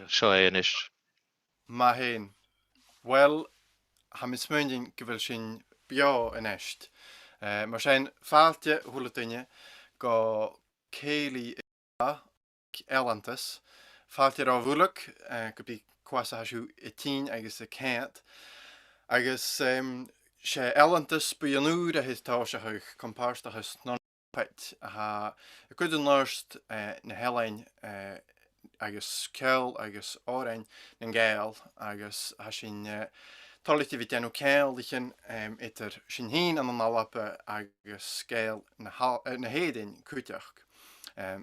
Seo é inis. Mhaoilein. Well, ha mis muindin gyfer sy'n bio yn est. Mae sy'n ffaltia hwlydynia go Cèilidh elantas. Ffaltia o fwlwg gyda kwasa hasiw y tîn agos y cent. Agos se elantas bwynwyd a hys taw se hwch comparst a hys non pet. Ha y gwyd yn lorst na Mhaoilein agus Ceòl agus Mhaoilein na Gàidheal agus ha sy'n toliti vi denw Cèilidh etter sy'n hyn an an Alapa agus Cèilidh na hedin Chruthachail.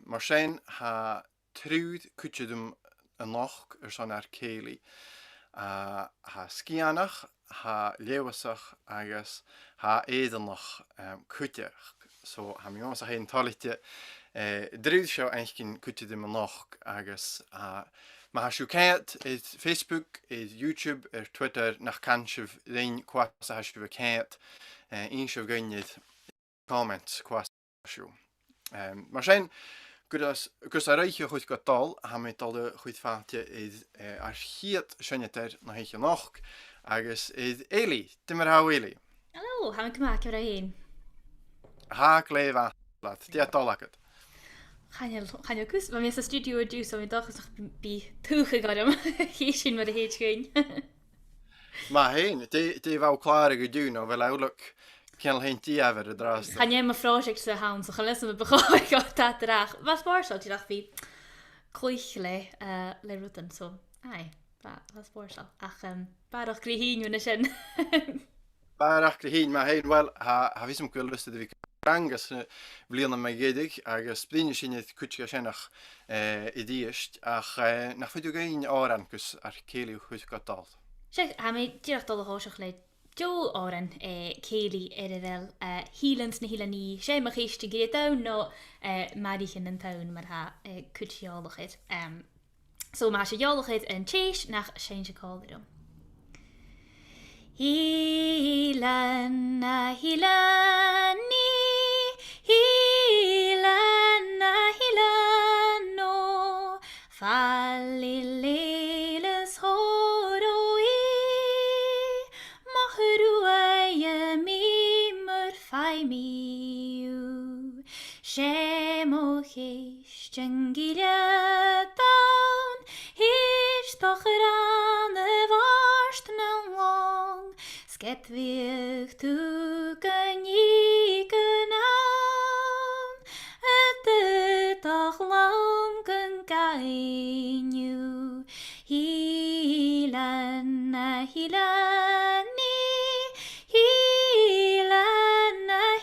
Mar sy'n ha trúd cúteadum an loch son ar Cèilidh. Ha scianach, ha léwasach agus ha édanach Chruthachail. So ha mi ons a hyn toliti drúd seo einchgin cúteadum an loch agus ma ha siw cent is Facebook, is YouTube, Twitter, nach cansiv lein kwasa ha siw cent un siw gynnydd comments kwasa siw. Mar sy'n gwrs ar eich chwyd godol, ha mi dol chwyd ffantia is ar chiad syniadau na heich yn och, agus is Eli, dim yr haw Eli. Helo, ha mi gymac o'r un. Ha glef a lad, di adol agad. Chanel cws, mae mis y studio o diw, so mi'n doch ysach bi tŵch y godym. Chi sy'n mynd y heich gwyn. Mhaoilein, di faw clar ag ydw no, fel awlwg cynal hyn di afer y dras. Chanel mae ffrosiect sy'n hawn, so chalys yma bychoi god dat rach. Fas borsol, ti rach fi clwych le rwydyn, so ai, fas borsol. Ach, barach gri hyn yw'n ysyn. Barach gri hyn, Mhaoilein, wel, ha fi sy'n gweld lystad i fi rangas vliana me Gàidhlig agus blin sin kutja senach I diest ach nach fudu gain oran kus ar Cèilidh chwyd godal. Sech, ha mi dirach dol o hosach le jo oran Cèilidh Edel Hílans na Ní sé mag eiste gyd dawn no marichin yn tawn mar ha kutjaolachid. So ma se jolachid yn tjeis nach sy'n Cèilidh. Hílan na hílani no fallileles horoi mahruaia mimur faimiu shemo hishtangilia down hishtochran varst na long sketwig tu ganyiken toch lang kan gainu hilani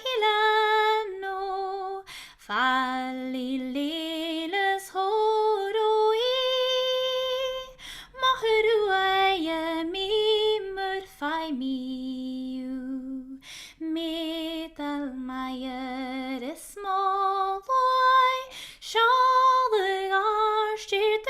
hilano fallileles horoi mahruaia mimur faimiu metal maier is small Schalig arstyr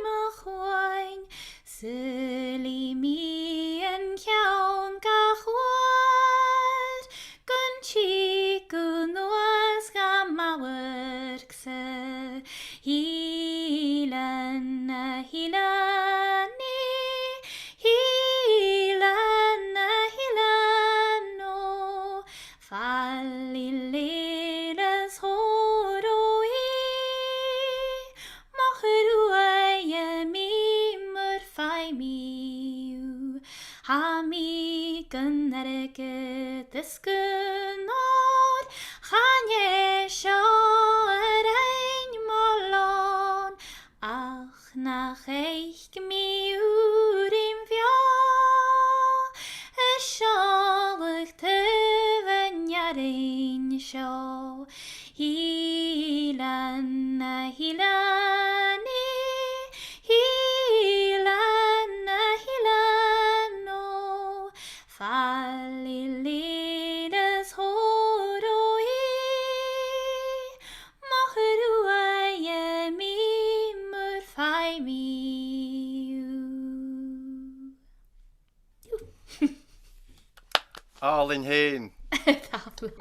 Mhaoilein Sili mi en kjaun gachwad Gun chiku noas gamawyrkse Hilani hilano fallileles horoi Ha mi gynnerge dysgynod Chanie sio yr ein molon Ach nach eich mi yw'r fio Y siolig tyfyniad ein sio Hilani hilano fallileles horoi mahruaia mimur faimiu. All in hyn.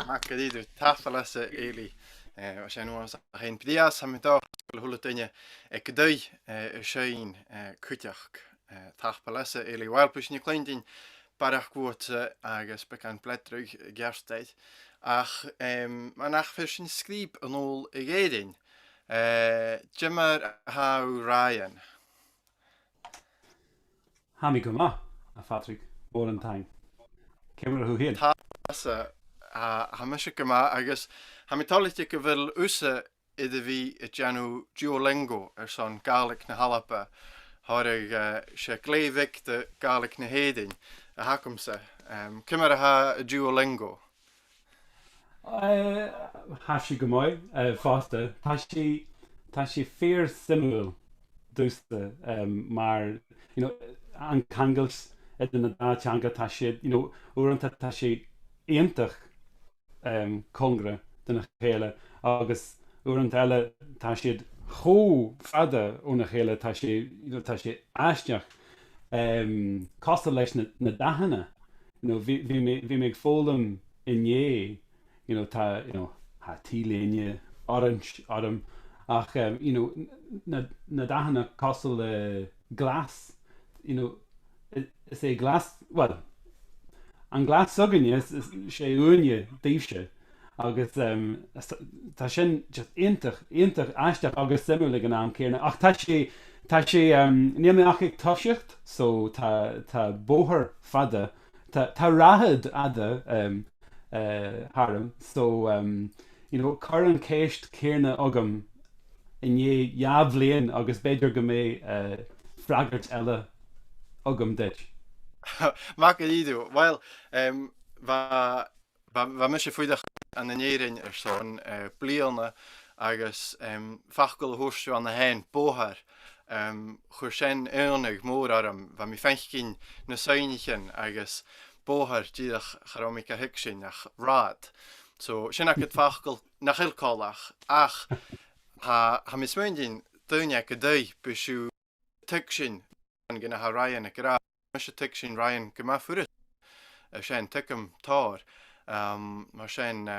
Mac ydw, taffalas Eli. Was zijn nu als een pdias, ham thula duine ag dói séin Chruthachail taich pailteas éala bhhailpis ní clúindín barach cuata agus becan bledrúg gearstaid ach manach fir sin scríb an ól i ggéidein. Jimmer how Ryan. Hami go ma a Patrick Bòrd an tain. Cemar hu hyn. Tasa ha mis go ma agus ha mi talite go bhfuil úsa idir bhí i dteanú Duolingo son Gàidhlig na Halapa tháirg sé gléimhic de Gàidhlig na Héidein a hacumsa. Cimar ha Duolingo? Hashi go mai fásta. Tá si fear simú dústa mar an cangals idir na dátanga tá si uanta tá si íontach congra duna chéile agus uanta eile tá siad chó fada úna chéile tá si aisteach costa leis na dahanana. Bhí méid fólam inné tá tíléine orange adam ach na dahanana costa le glas is é glas well an glas suganne is sé úine díobse agus tá sin just intach aisteach agus simúla an am céarna ach tá sé níl ach ag toisicht so tá bóthar fada tá rahad ada harm so chur an céist céarna agam inné jaabhléon agus beidir go mé freagart eile agam dit. Mhaoilein, well, bha mis sé fuideach an inéirein son bliana agus fachgol thuirseú an na hain bóthar chuir sin éannaigh mór arm bha mi feicinn na saoinichin agus bóthar díadach charámica hiic sin ach rád. So sin ag fachgol nach ilcálach ach ha mis muindín duine go dói bisú tuic sin an gine ha Ryan ag rá mis tuic sin Ryan go má furit sin tuicm tar mar sin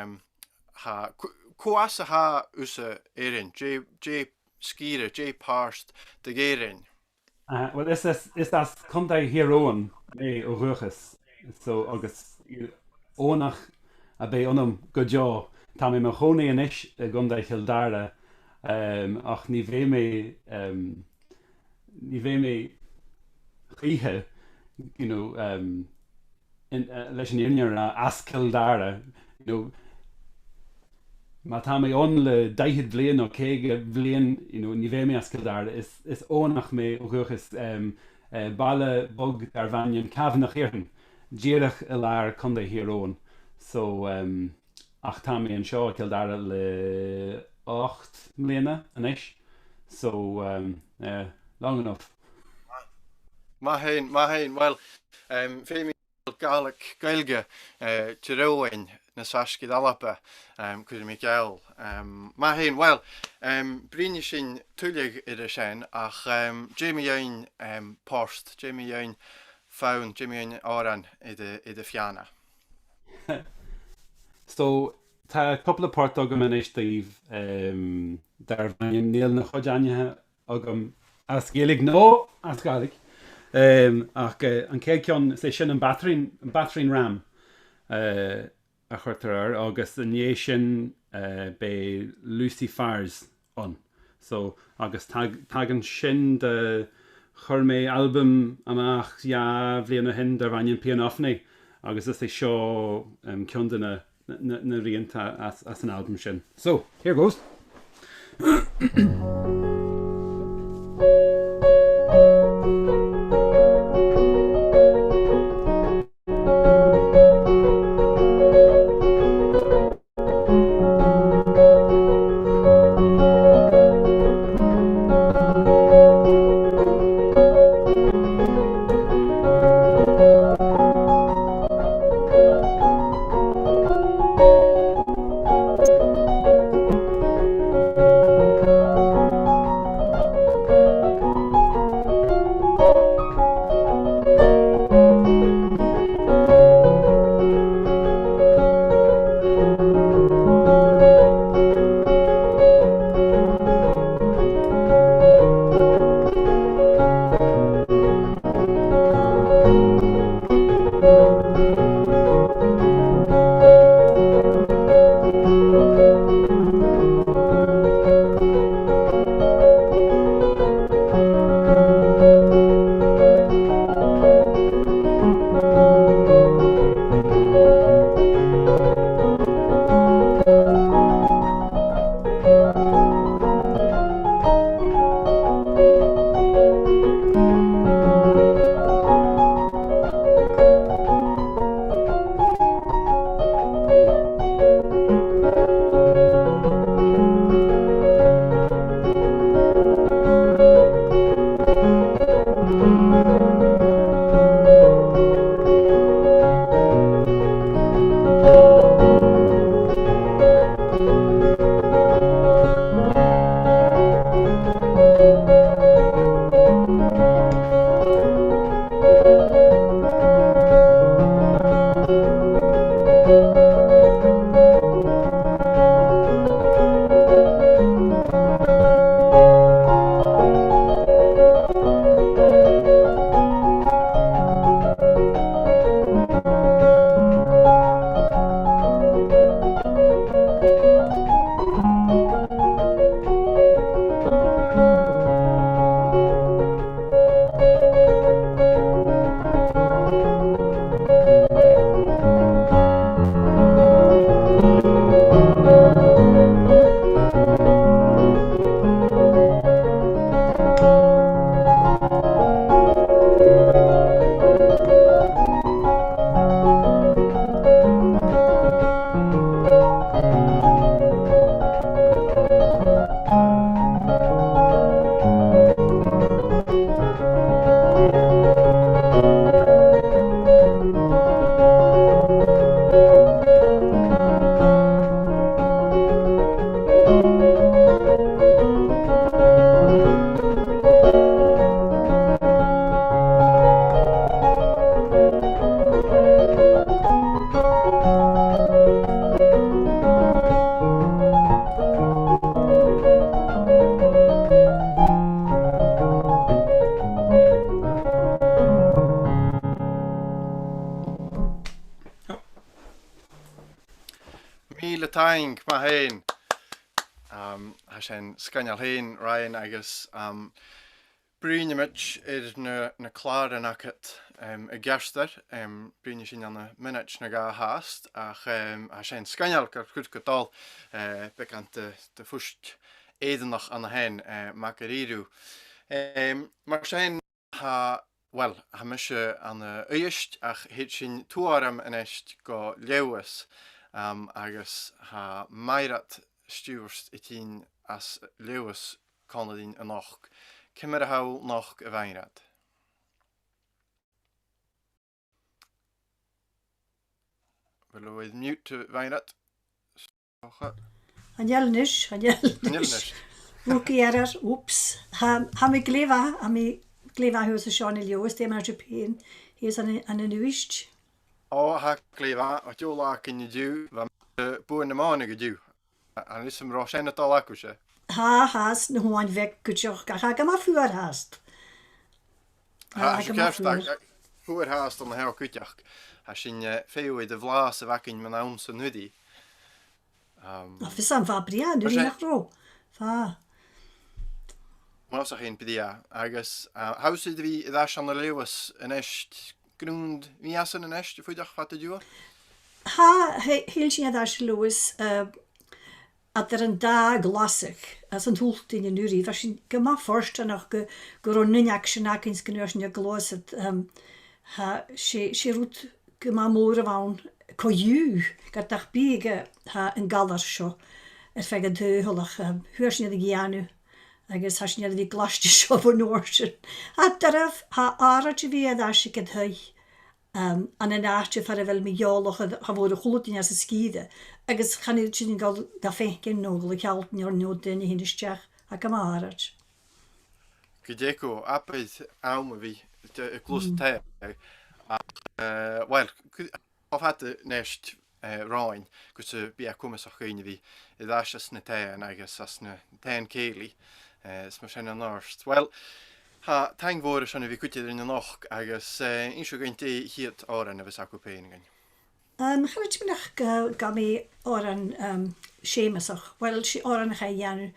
cuasa ha úsa éireann J scíre J páirst de géireann. Well is as conta hiróin é ó ruchas so agus ónach a bé onm go deá tá mé mar chonaí inis a gunda Cheildáire ach ní bhé mé chíthe leis an inar as Ceildáire má tá mé an le 10 bliain ó 100 bliain ní bhé mé as Ceildáire is ónach mé ó ruchas baile bog ar bhain cabhanach éireann díireach i lár chunda hiróin so ach tá mé an seo Ceildáire le 8 mbliana inis so long enough. Mhaoilein, well, fé mi Gàidhlig gailge Churraoin na sasci d'Alba chuir Mìcheal. Mhaoilein, well, bríne sin túlaigh idir sin ach Mhaoilein páirst, Mhaoilein fáin, Mhaoilein áran i de fianna. So tá coppla páirt agam inis Steve dar bhain níl na choideanithe agam as Gaeilg nó as Gàidhlig ach an céad ceann sé sin an batterín ram a chuirtar agus inné sin bé Lucifers an so agus tagan sin de chur mé album amach bbliana hin dar bhain pianofnaí agus is é seo ceann na rianta as an album sin. So, here goes. taic Mhaoilein. Ha sin scanneal hain Ryan agus bríneimid na chláir agat a gcearstar bríne sin an na minute na gá háast ach ha sin scanneal gur chud go dal be an de fust éidirnach an na hain mac mar sin well, ha mise an uist ach hit sin tuaram in est go lewas agus ha mairat stuurs itin as lewas Canadín a noch. Cymmer a hawl noch a weinrad. Wil we mute weinrad? Anjelnish. Muki erar, oeps. Ha mi gleva hos a Sean Elios, de mar Japan. He is an uist. Ha gleva, wat jo lak in je du, wa boer na maanige du. En is hem roos en het al akkusje. Ha, haast, no hoan weg, kutjoch, ga ma vuur haast. Ha, je kerst, vuur haast om heel kutjach. Ha, sin veel de vlaas weg in mijn naam zijn hoodie. Of is aan Fabria, nu die nog ro. Va. Maar als er geen pedia, agus, huis is wie daar aan de leeuws een echt groend, wie is een echt, voor dag wat te doen? Ha, heel zien daar leeuws, at er een dag lasig, als een hoelt in de urie, was je gema forst en nog geronnen action akins genoorsen je glas het, ha, she roet gema moren van koju, gat dag biege ha een galarsho, fege deuhelig, huursen je de gianu. Agus has niet die glasje zo voor Noorsen. Had daaraf ha aardje wie daar ze het hui. Aan een nachtje van wel Mìcheal gewoon goed in als skiede. Agus gaan niet zien dat fenken nog geld niet nood in de stjach. Ha kam aardje. Gideko apet aume wie de klus taic. Wel, of had de nest Ryan, kus be komen zo geen wie. Dat is just ne taic agus as ne taic Cèilidh. Is mar sin an nást. Well, ha teang bhór sin a bhí cuitead in na nach agus insú gaint hiad áran a bheits acu péinigin. Chaid mi nach ga mi áran sémasach. Well, si áran a cha dhéanú.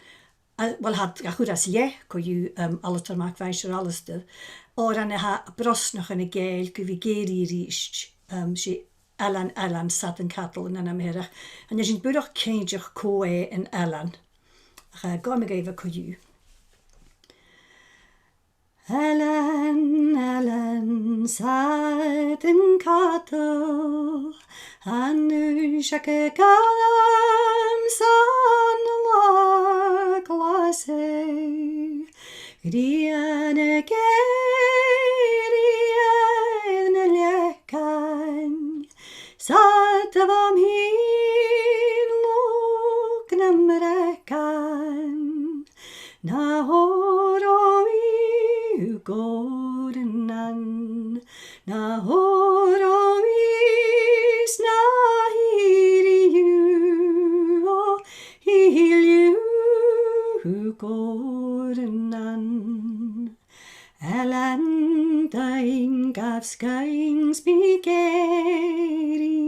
Well, had ga chud as le go dú alatar mac weisir alles de. Áran a ha brosnach in a géil go bhí géirí ríist. Si Elan sat an catal in an amherach. An is sin budach céideach cóé in Elan. Ga mi gaibh a coú. Ellen, sat in cattle, and nu shake Calum san la classe. Griane geriane lekan, sat vam hin lok namrekan, na horowi Gordon na horovis na hiriu Gordon Ellen dain gaf skyings begeri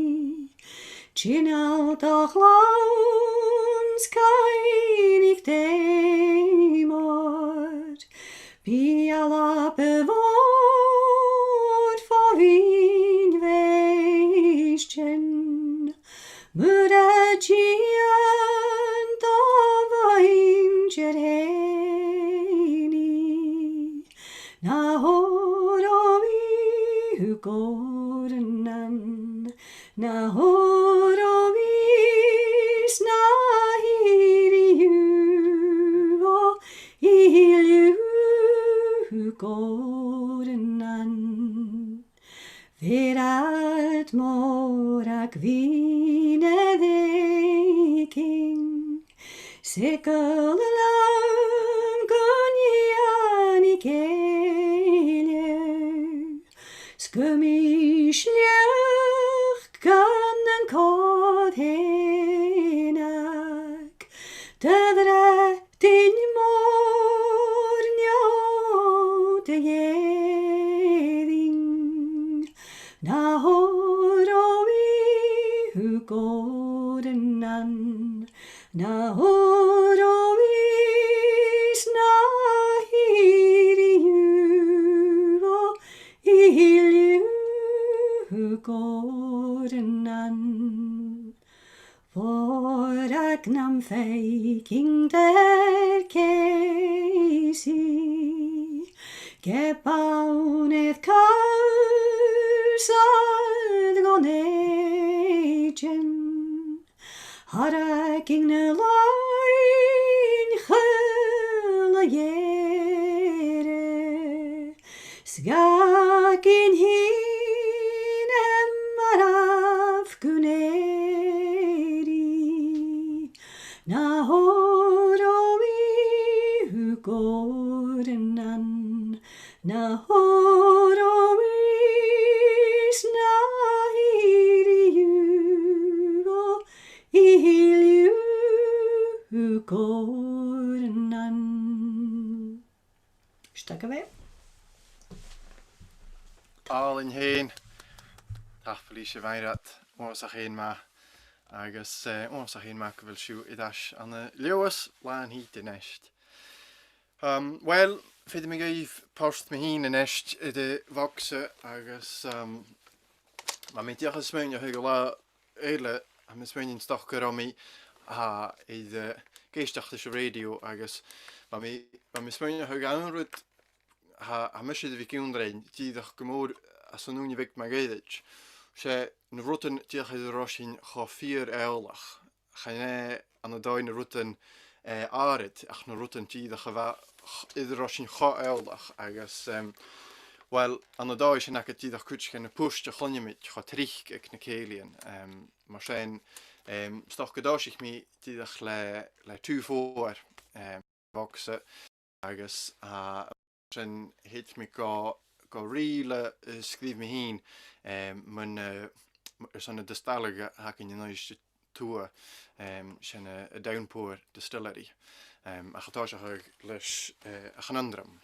Chinal doch lawns Cèilidh deimod Bí alla bevord for vin veistin Muragian da vain gereni Na horovi Gordon Na horovis na hiriu Iliu Gordon Verad morak vine deking Ceòl goniani Ceilidh Scumislech gan an cod hénach Dyfre dyn mor niod y iering Na horowi Gordon gorenan. Vorag nam feiking der keisi, gebauneth kausad gonegen, haraging ne loin chulagere, sgagin hin emaraf guneri, na horowi hu gorenan, na horowi na hiriu iliu hu gorenan. Stak away. All in heen. Tafel se bhainrat orsach heen ma. Agus orsach heen mac vil siw idash an y lewas lan hit in esht. Wel, fyd mi gaif post mi heen in esht i de vokse agus ma mi diach as mewn hug la eile a mis mewn stoch gyromi a i de geistach de radio agus ma mi mewn hug anrwyd ha mysyd fi giwndrein dydach gymwr as yn nwni vic ma Gàidheal. Se na rutan diach i rosin cho 4 eolach. Chane an y doi na rutan arid ach na rutan dydach i rosin cho eolach agus wel an y doi sy'n ac y dydach cwtch gan y pwst a chonymit cho trich ag na Cèilidh. Mar sy'n stoch gydosich mi dydach le 2 fôr vokse agus sy'n hit mi go riile skrif mi heen men sy'n y dystalig ac yn ynwys tŵa sy'n y downpour distillery a chatosach leis a chanandram.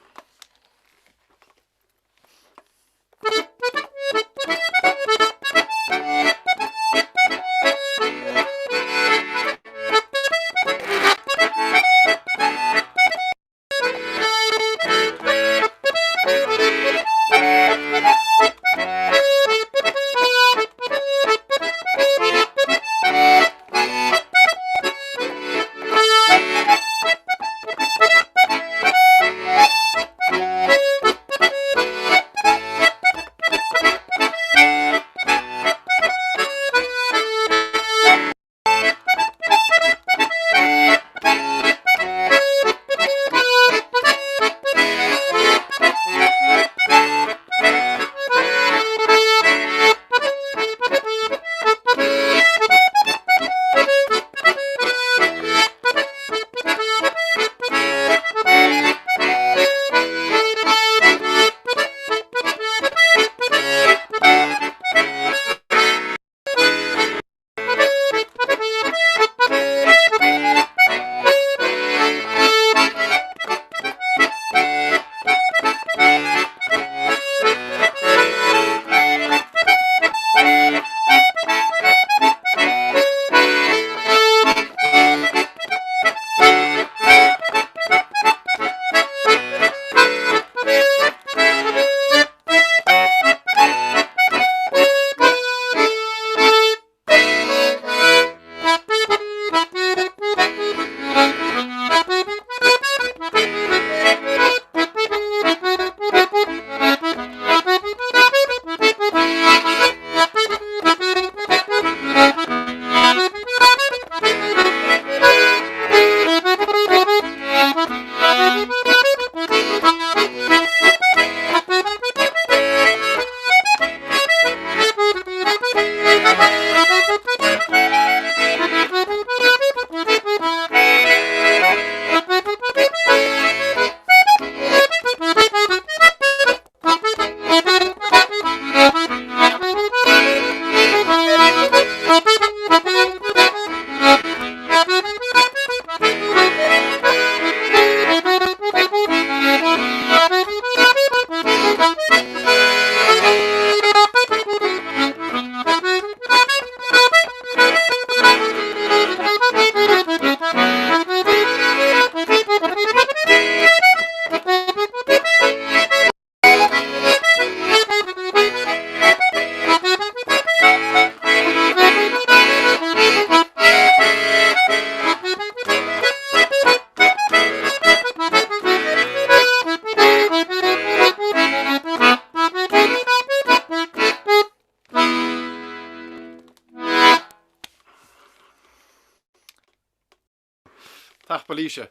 Líise.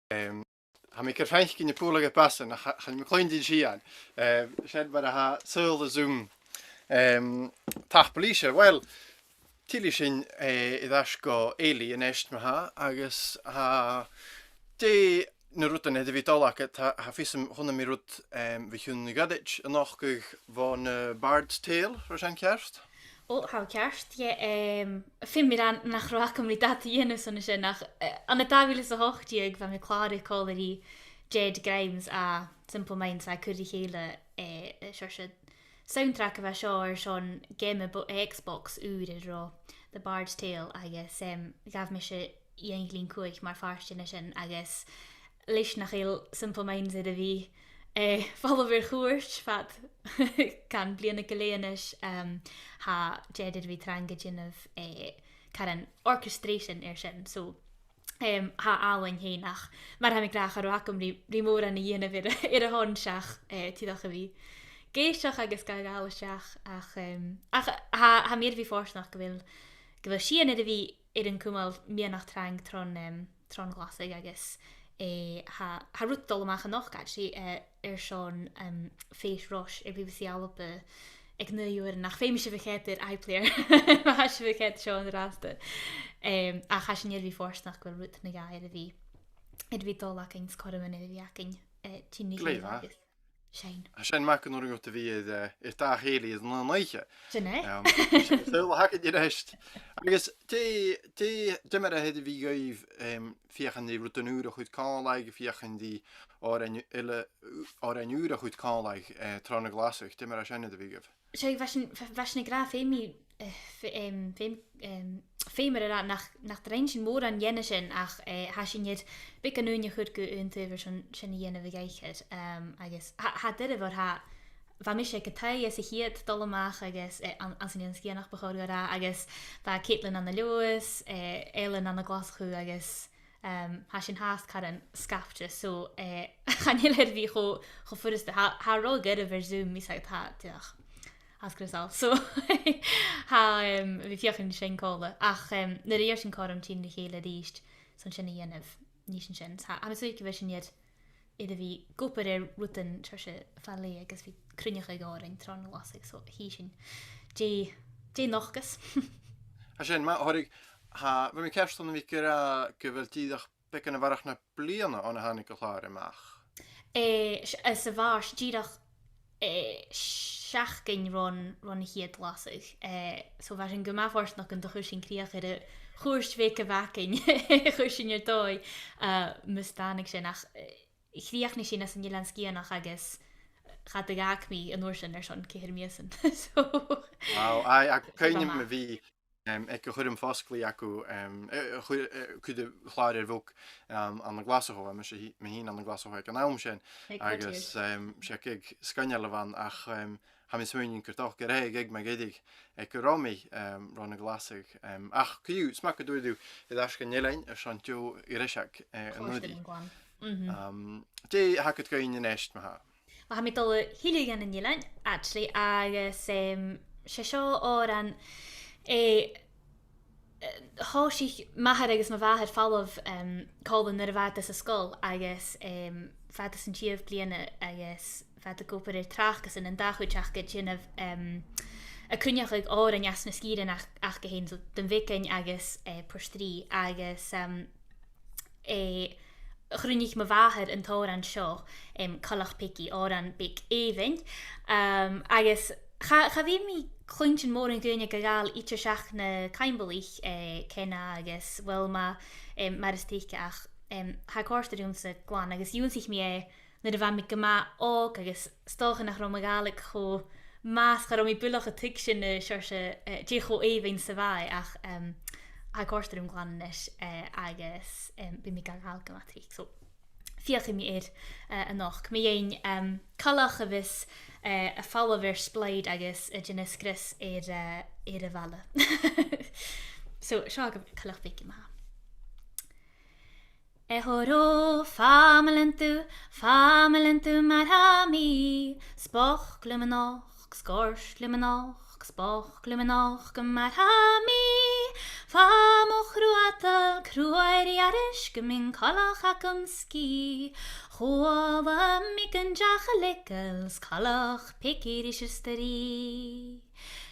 Ha mi cyffaith gyn y pwla gyda basan, a chan mi cloen di sian. Sian bod ha syl y zoom. Tach Líise, wel, tili sy'n iddasgo eili yn est ma ha, agus ha de na rutan heddi fi dolach ha fysym hwnna mi rwt fi hwn i Gàidheal yn ochgych von Bòrd's Tale, rwy'n kerst? O, hau kerst, je, film mir an nach roach om die dat jene sonne sin nach an het tafel is a hochtieg van me klare koleri Jade Grimes a Simple Minds a Chruthachail soundtrack of a show or son game Xbox ure ro the Bard's Tale agus gaf me se ienglin koig maar farstin sin agus Leis nach heel Simple Minds er vi fall weer goers wat kan bliene geléanis ha Jade vi trangagin of kan orchestration sin so ha aling heen nach maar ha ik graag ar om die mór an jene vir a honseach tidach a vi géisteach agus gaála seach ach ha mér vi fórsnach gohfuil sian a vi an cummal mé nach trang tron glasig agus ha rútdul amach an noch si sean féis ros BBC Alba ag nuúir nach féimi se verchéir iPlayer ha se verchéit seo an raste a cha sin vi fórsnach goil rút na gair a vi dólach ein skorman a viaking tíní agus Shane. Sian mac yn o'r gwrdd fi da heili is na naiche. Sinne? Syl hacad i'r hest. Agus, dymer a heddi fi gaif fiachan di rwtyn ŵr o chwyd cálaig, fiachan di o'r ein ŵr o chwyd cálaig tron y glasach. Dymer a sian eddi fi gaif. Sian, fasna gra féimi féimer er nach drein sin mór an jenne sin ach ha sin jet bik an unje chud go untuver sin jenne vi geichet agus ha dit war ha mis ik tai is hiet dolleach agus as in ski nach becho ra agus va Caitlin an de Leis Ellen an de glaschu agus ha sin haast kar an skafte so gan heel het wie go furste ha ro get over zoom mis ha as grysal. So, vi fiachin sin cóla. Ach, na réir sin córam tín na chéile díist son sin dhéanamh níos sin. Ha mis uic bheith sin iad iad a bhí gopar rútan tro se fallé agus bhí crunneach ag áring tron lasig, so hí sin dé nochgus. Ha sin, ma horig, ha, fe mi cerston na fi gyda gyfel tídach becan a farach na bliana o'n a hannig o chlar ymach? Sa bhars, dídach seach gyn ron hiad lasig. So var sin goma forsnach an chuir sin kriach ar a chóirstvéke vakin chuir sin ar dói mustanig sin ach chríach ni sin as an jelan skianach agus gaat a gaach mi an oor sin ar son céhir miasan. Wow, a caiinim me vi ek go chum fosclí acu chuide chláir bhg an na glasaá me hí an na glasaá an nám sin agus se ag scanneile van ach ha mis muinn gurtach go ré ag me géidir ag go romi ran na glasig ach cuú sma go dúú i d gannélein ar sean tú i riiseach an nudí. Dé ha go goin in éist me ha. Ha mi dul hiile gan in Jelan actually agus se seo ó an háisich maithar agus ma bhaithar fallh cálan ar a bhatas a scóil agus bhatas an tíomh bliana agus bheit a gopur ar trachgus in an dachuteach go sinmh a cruneach ag á an jas na scían ach go héin so den bhicin agus postrí agus chrunnich ma bhaithar an tóir an seo callach pici á an bic éhain agus cha bhí mi clointin mór an gúine go gáil íte seach na caimbalích cena agus bhfuil mar is tíce ach ha cóirstaúm sa gláán agus dún sich mé na bh mi go má ág agus stóchan nach rom gáala cho más chu mí bulach a tu sin seir se décho éhain sa bhaid ach ha cóirstaúm gláis agus bu mi gaáil go matrí so fiach mi an nach mé dhéon callach a bhís a fall ver spleid agus a genniscris ar a bhela. So seo go callach beici ma. Ehoró famelen tú mar ha mi spoch glumanach, scors glumanach, spách glumanach go mar hami Fam o Chruthachail cruair iaris go min calach ac ski Chua mi gan dh'Alba calach picir is ysteri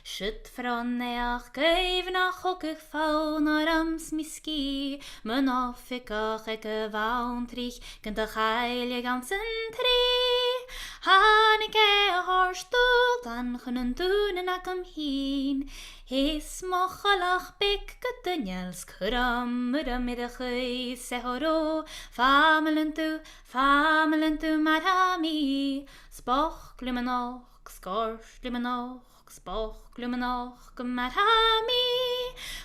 Siwt ffroneach gaif na chogach fawn ar ams miski Myn officach ag y fawn trich gyda Chèilidh gans yn tri Hannig a horstol dan chyn dŵn ac hyn Hys mochalach big gydyniels cwram ydych ei sehoro Famelen tu marami Spoch glumanoch, sgors glumanoch Spoch glumanoch gymar hami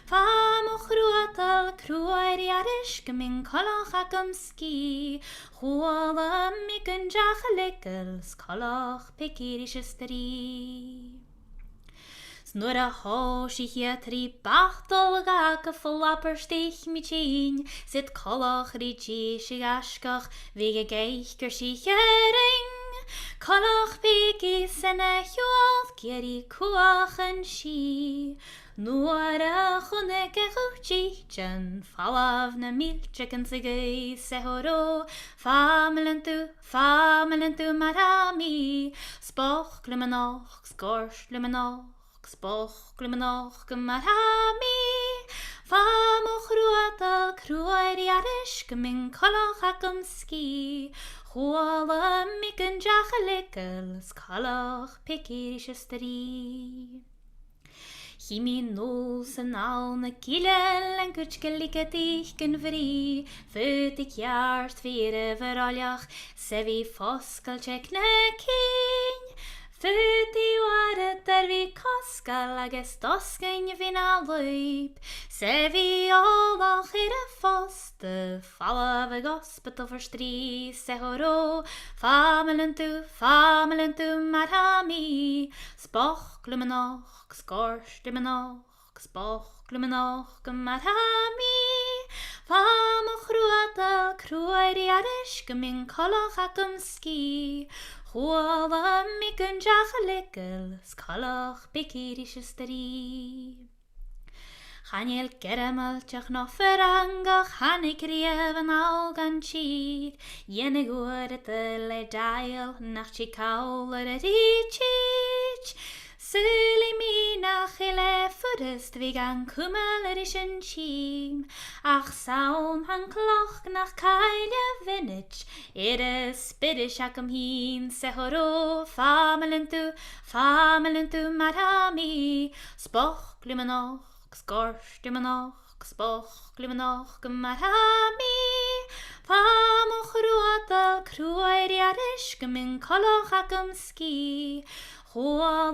Fam o Chruthachail cruair iaris gymyn calach ac ski Chwa mi gan dh'Alba calach picir is ysteri Snur a hos I hier tri bachtel gag a flapper stich mi tjien Sit calach ritji sig askach vige geichker sich ring Calach piki senne hjoaf geri kuach en shi Nuar a chunne gechuchtjichen Falav na milchicken sige sehoro Famelen tu marami Spoch glumanoch, skors glumanoch Spoch glumanoch gymar hami Fam o Chruthachail cruair iaris gymyn calach ac ski Chwa mi gan dh'Alba calach picir is ysteri Himi nos yn al na gilel en gyrtgeligedig yn fri Fydig jart fyr veraliach Sevi fosgal tjek na kin Fydi waret vi kosgal agus dosgain vina loip Sevi olach foste Falla ve gospet over stri sehoro Famelen tu marami Spoch glumanoch, skors glumanoch Spoch glumanoch gymar hami Fam o Chruthachail cruair iaris gymyn calach ac ski Chwa mi gan dh'Alba calach picir is ysteri Chanel geramal tjach no ferangach Hannig rief an algan chid Jenig oer et le dail nach chi Ceòl ar chich Suli mi nach ile fyrst vi gan cwmel ar isyn chim Ach sawn han cloch nach Caidreabh vinich y spydish ac hyn sehoro Famelen tu marami Spoch glumanoch, skors glumanoch Spoch glumanoch gymar hami Fam o Chruthachail cruair iaris gymyn calach ac ski Chwa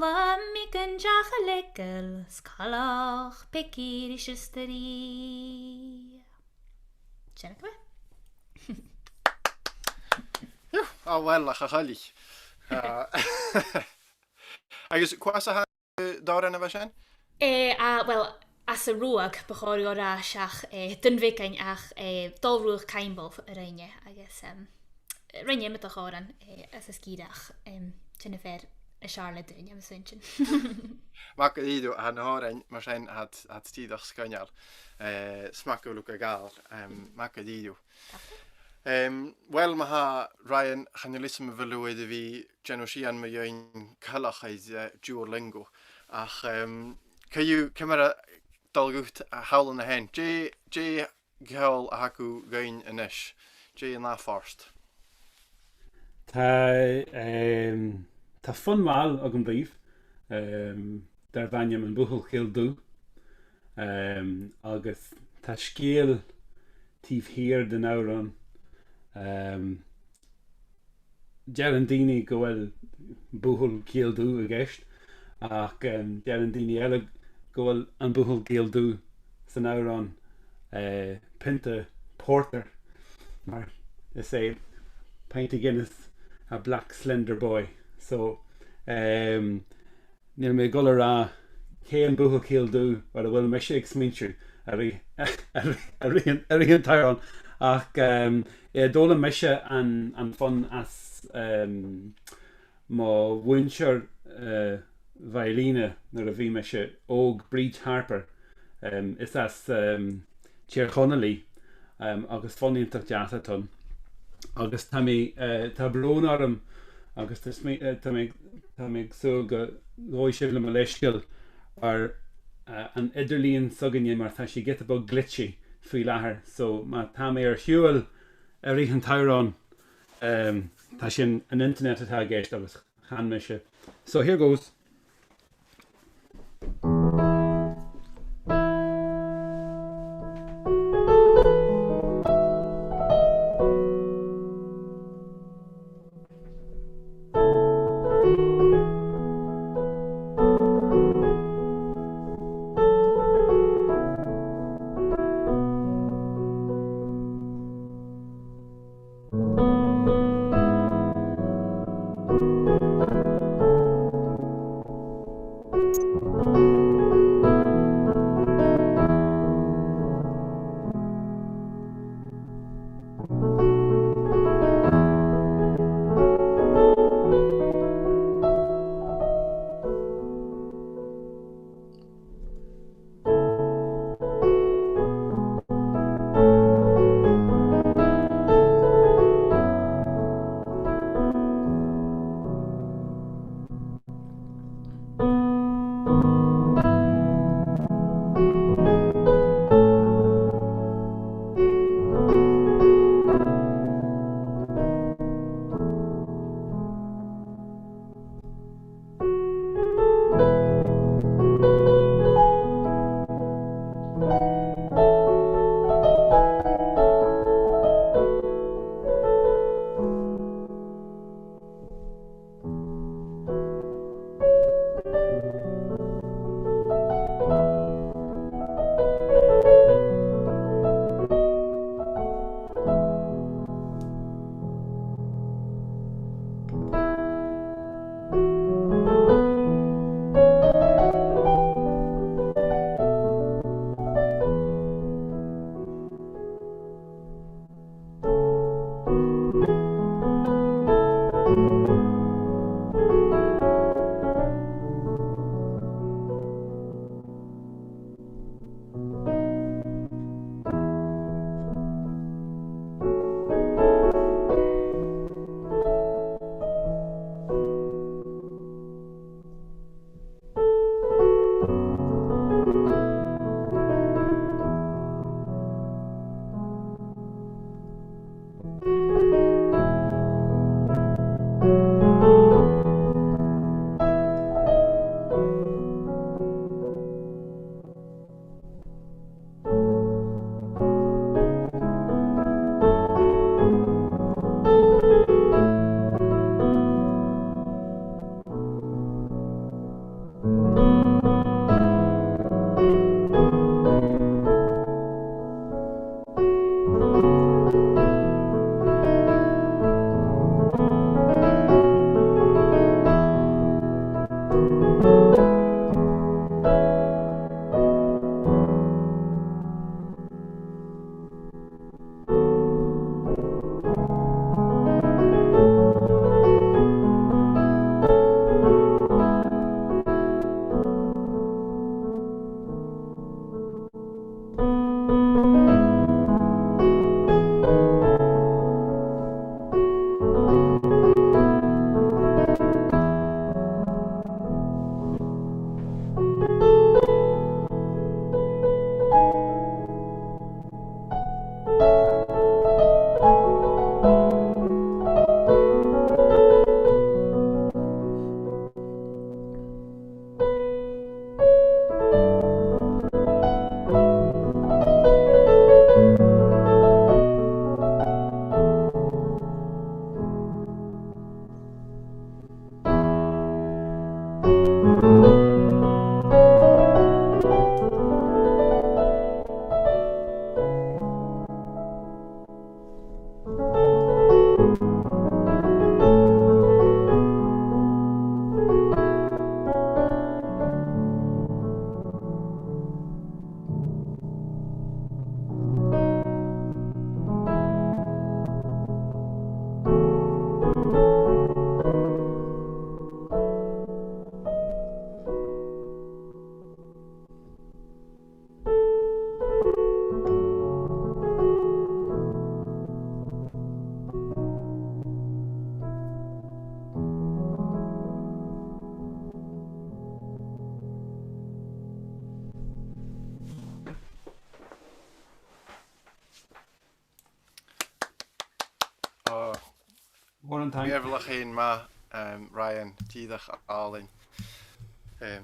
mi gan dh'Alba calach picir is ysteri Sianach be? Wel, ach a chailidh. Agus, cwas a ha dáir yna fe sian? Wel, as a ruag bechor o'r asiach dynfigain ach dolrwch cainbof y reinne agus reinne mit a choran as a skidach tynne fer y Charlotte dyn am syntyn. Mac a idw a nahorain, mar sian had stidach sganyal. Smac o lwc a gael. Mac a idw. Wel, mae ha Ryan channelism y fylwyd i fi genosian mae yw'n calach eid diwr lingo. Ach, cael cymera dolgwt a hawl yn y hen. Je Ceòl a hacw gain yn ish. Je yn la forst. Tá fun mal ag an bríomh dar bhainneam an buchal chéildú agus tá scéal tíomh hir den áran dearan daoine go bhfuil buchal chéildú a gceist ach dearan daoine eile go bhfuil an buchal chéildú san áran pinte porter mar is é pint of Guinness a black slender boy. So, níl mé golar a céan buchal chéildú ar a bhfuil me sé ag smíntiú a rí an tairán ach dóla me se an fun as má bhainsear Mhaoilein nar a bhí me se óg Bríd Harper is as tíar Chonalaí agus fóníontach deasa tún agus tá brón orm agus tá mé so go ghóid sibh le leisciil ar an idirlíon sogaine mar tá si get abog glitchy faoi láthair so má tá mé ar siúil ar rith an tairán tá sin an internet atá géist agus chan me se. So here goes. an tank. luchd-ealain ma Ryan dh'Alba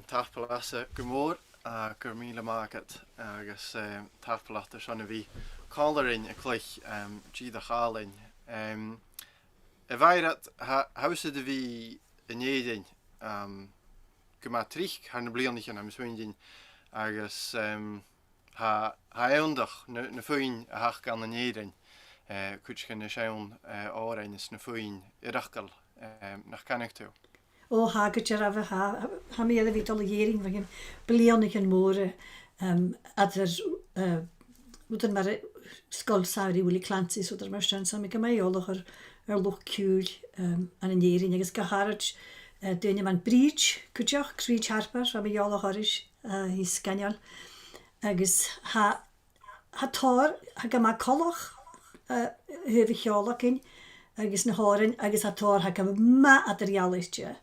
taipelasa gomór a gur Mìcheal MacAoidh agus taipelachta seanna bhí cálainn a chluich dh'Alba. A bhairat hausa de bhí in éidein go má trich na blianachan am swindin agus ha éondach na fuin a hach gan na éidein kuitschen na sean árain is na fuin iireachcail nach cannig tú. Ó ha Caidreabh ha mé a bhí doligéing bhagin blianach an móre útar mar scoilsáirí bhfuil clansaí útar mar sin sa mé go méolach ar luchciúil an an éiring agus goharad duine man bríd cuideach críd harpar a méolach oris hí Gàidheal agus ha tór ha go má colach höfh cheolacin agus na hárin agus tór ha go má a realiste.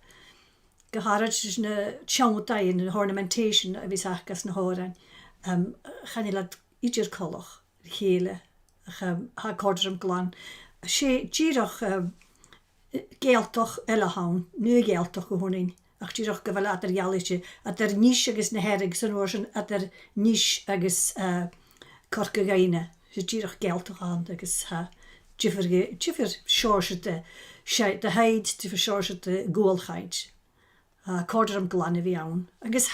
Goharad na teangatain na ornamentation a bhís achas na hárain chanilad idir colach chéile ha cordram glán. sé díirech géaltoch eileán, nu géaltoch go húnain ach díirech go bhfuil a realiste a níos agus na herig san orsin a níos agus corca gaine sé díirech géaltoch an agus tífir seoirse de haid tífir seoirse de ggóilchaid. Cordram glán a bhí ann. Agus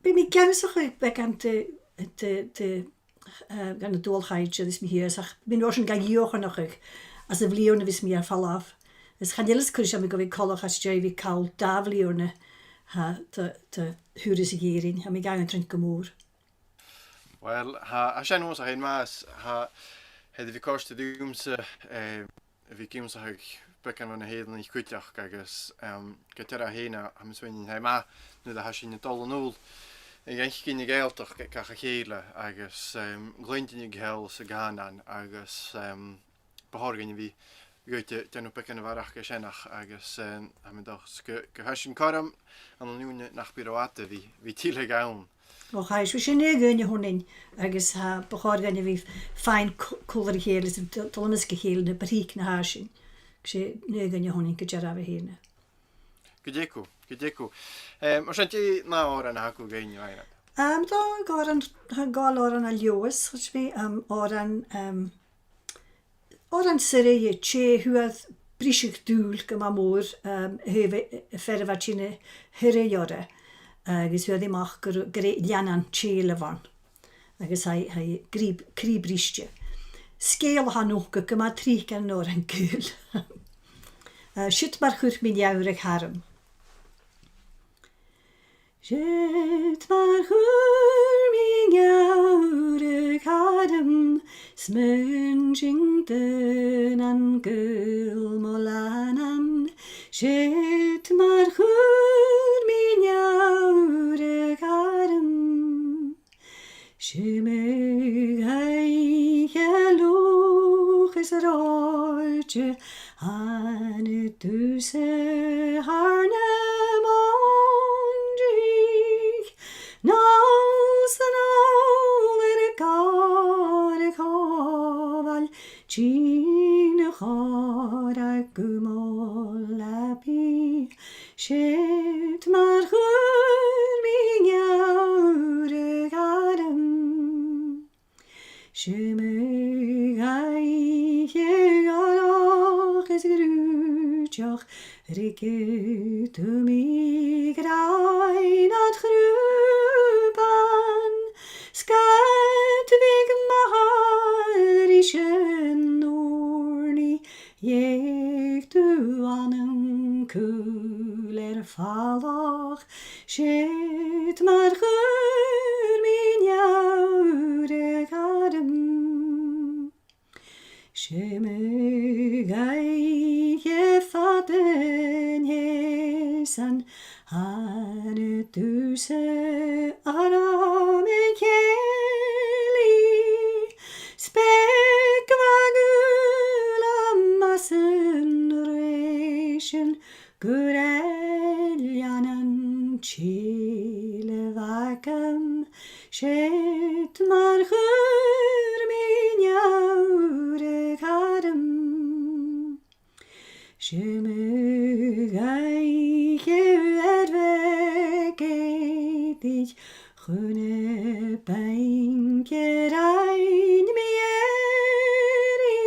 bí mí gemsach be an gan na dóilchaid is mí hir ach bí orsin ga dheochanach as a bblionna vis mí ar fallaf. Is chanélas chuir sem go bhí colach as dé bhí cáil dáblionna thuúris a géirin a mí ga an trint go mór. Well, ha sé nó a hén más hedi bhí costa dúmsa bhí címsaach becan na héan í cuiteach agus go tar a héna am swinin he má nu a hasin na dul anúl. Ig cin géaltach cacha chéile agus glintin Gàidheal sa Gánan agus behargan bhí goite denú becan bharach go senach agus am go hasin carm an núne nach bíráta hí tíle gán. Ó chais bhí sin éagaine húnain agus beáganine bhí féin cólar chéile dolas go chéile na baríic na hásin. sé éagaine húnain go Caidreabh héine. Go décu. Mar sin tí ná ára na hacu géine aine. Tá gáil áran a leoas chus bhí áran siré té thuad bríseach dúil go má mór ferhah sinna thuréore agus bhuiad imach gur leanan téile bhain agus crí bríste. Scéal hanúcha go má trí an nóir an cúil. Siit mar chuir mí neamhraigh harm. Siit mar chuir mí neamhraigh harm smunging dyn an gul molanan. Siit mar chuir mí neamhraigh harm Shimig is er oortje aan het duze harne mondrig. Nals en al er garig haval, tjine gara gumol api. Shit maar gur min jaure garem. Shimig is grúteach rikke tu mi grain at grúpan skat vig maharishen orni jeg tu anem kuler falach shit mar gur min jaure garem Shimig faden jesan han duse ara Mìcheal spek vagula massen reshen gureljanen chile vakam shet mar gur min jaure garem Simu gaige edvegedig Chune bainkerein mieri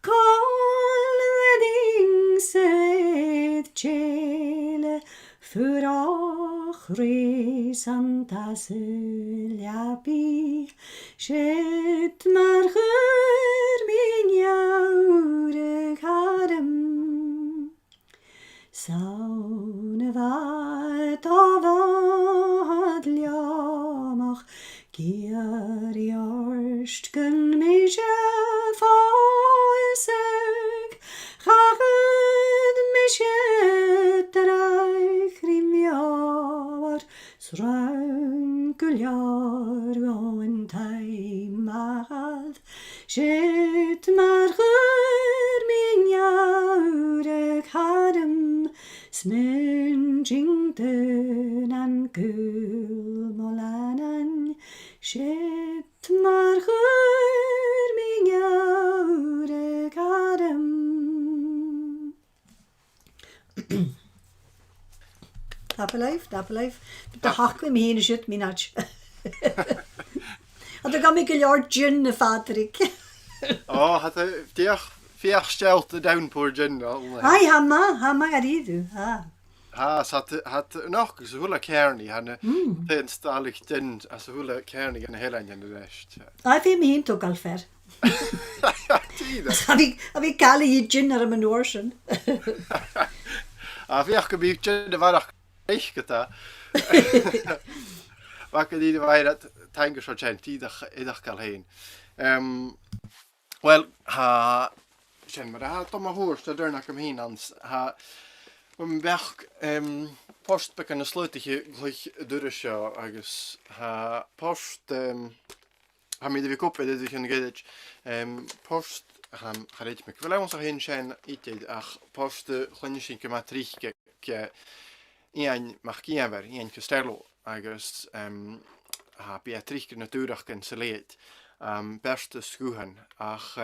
Kol wedingset Cèilidh Furach ris antas liapi Shet mar chur min jaure kadem Saune vat avad liamach Giar jarst gun Mìcheal foiseg Chagad Mìcheal taic rimiawar Sraun guljar goin taimad Shet mar chur min jaure kadem Smynjington an gulmolanan Shet mar chur min jaure kadem Tapalaif. Da hachwe mi heen shit minach. Had er gam ik een jaar gin na Patrick. Had hij vier stelt de downpour gin al. Ai hamma garidu. Had nog zo hula kernie han ten stalig gin as hula kernie en heel in de rest. Ai fi mi heen toch al ver. Heb ik kale je gin naar mijn oorsen. Vier gebied gin de var ich geta. Wat kan die wij dat tanker zo zijn die dag kal heen. Wel Sen maar ha Tomma hoorst der na kom heen ans ha weg post bekan slutige glich durrsja agus ha post ha mi de kop dit gaan gedit post gaan garet met wel ons heen zijn it ach post glinnishin kematrike ke een markiever een castello agus ha Beatrike natuurlijk kan Cèilidh beste schuhen ach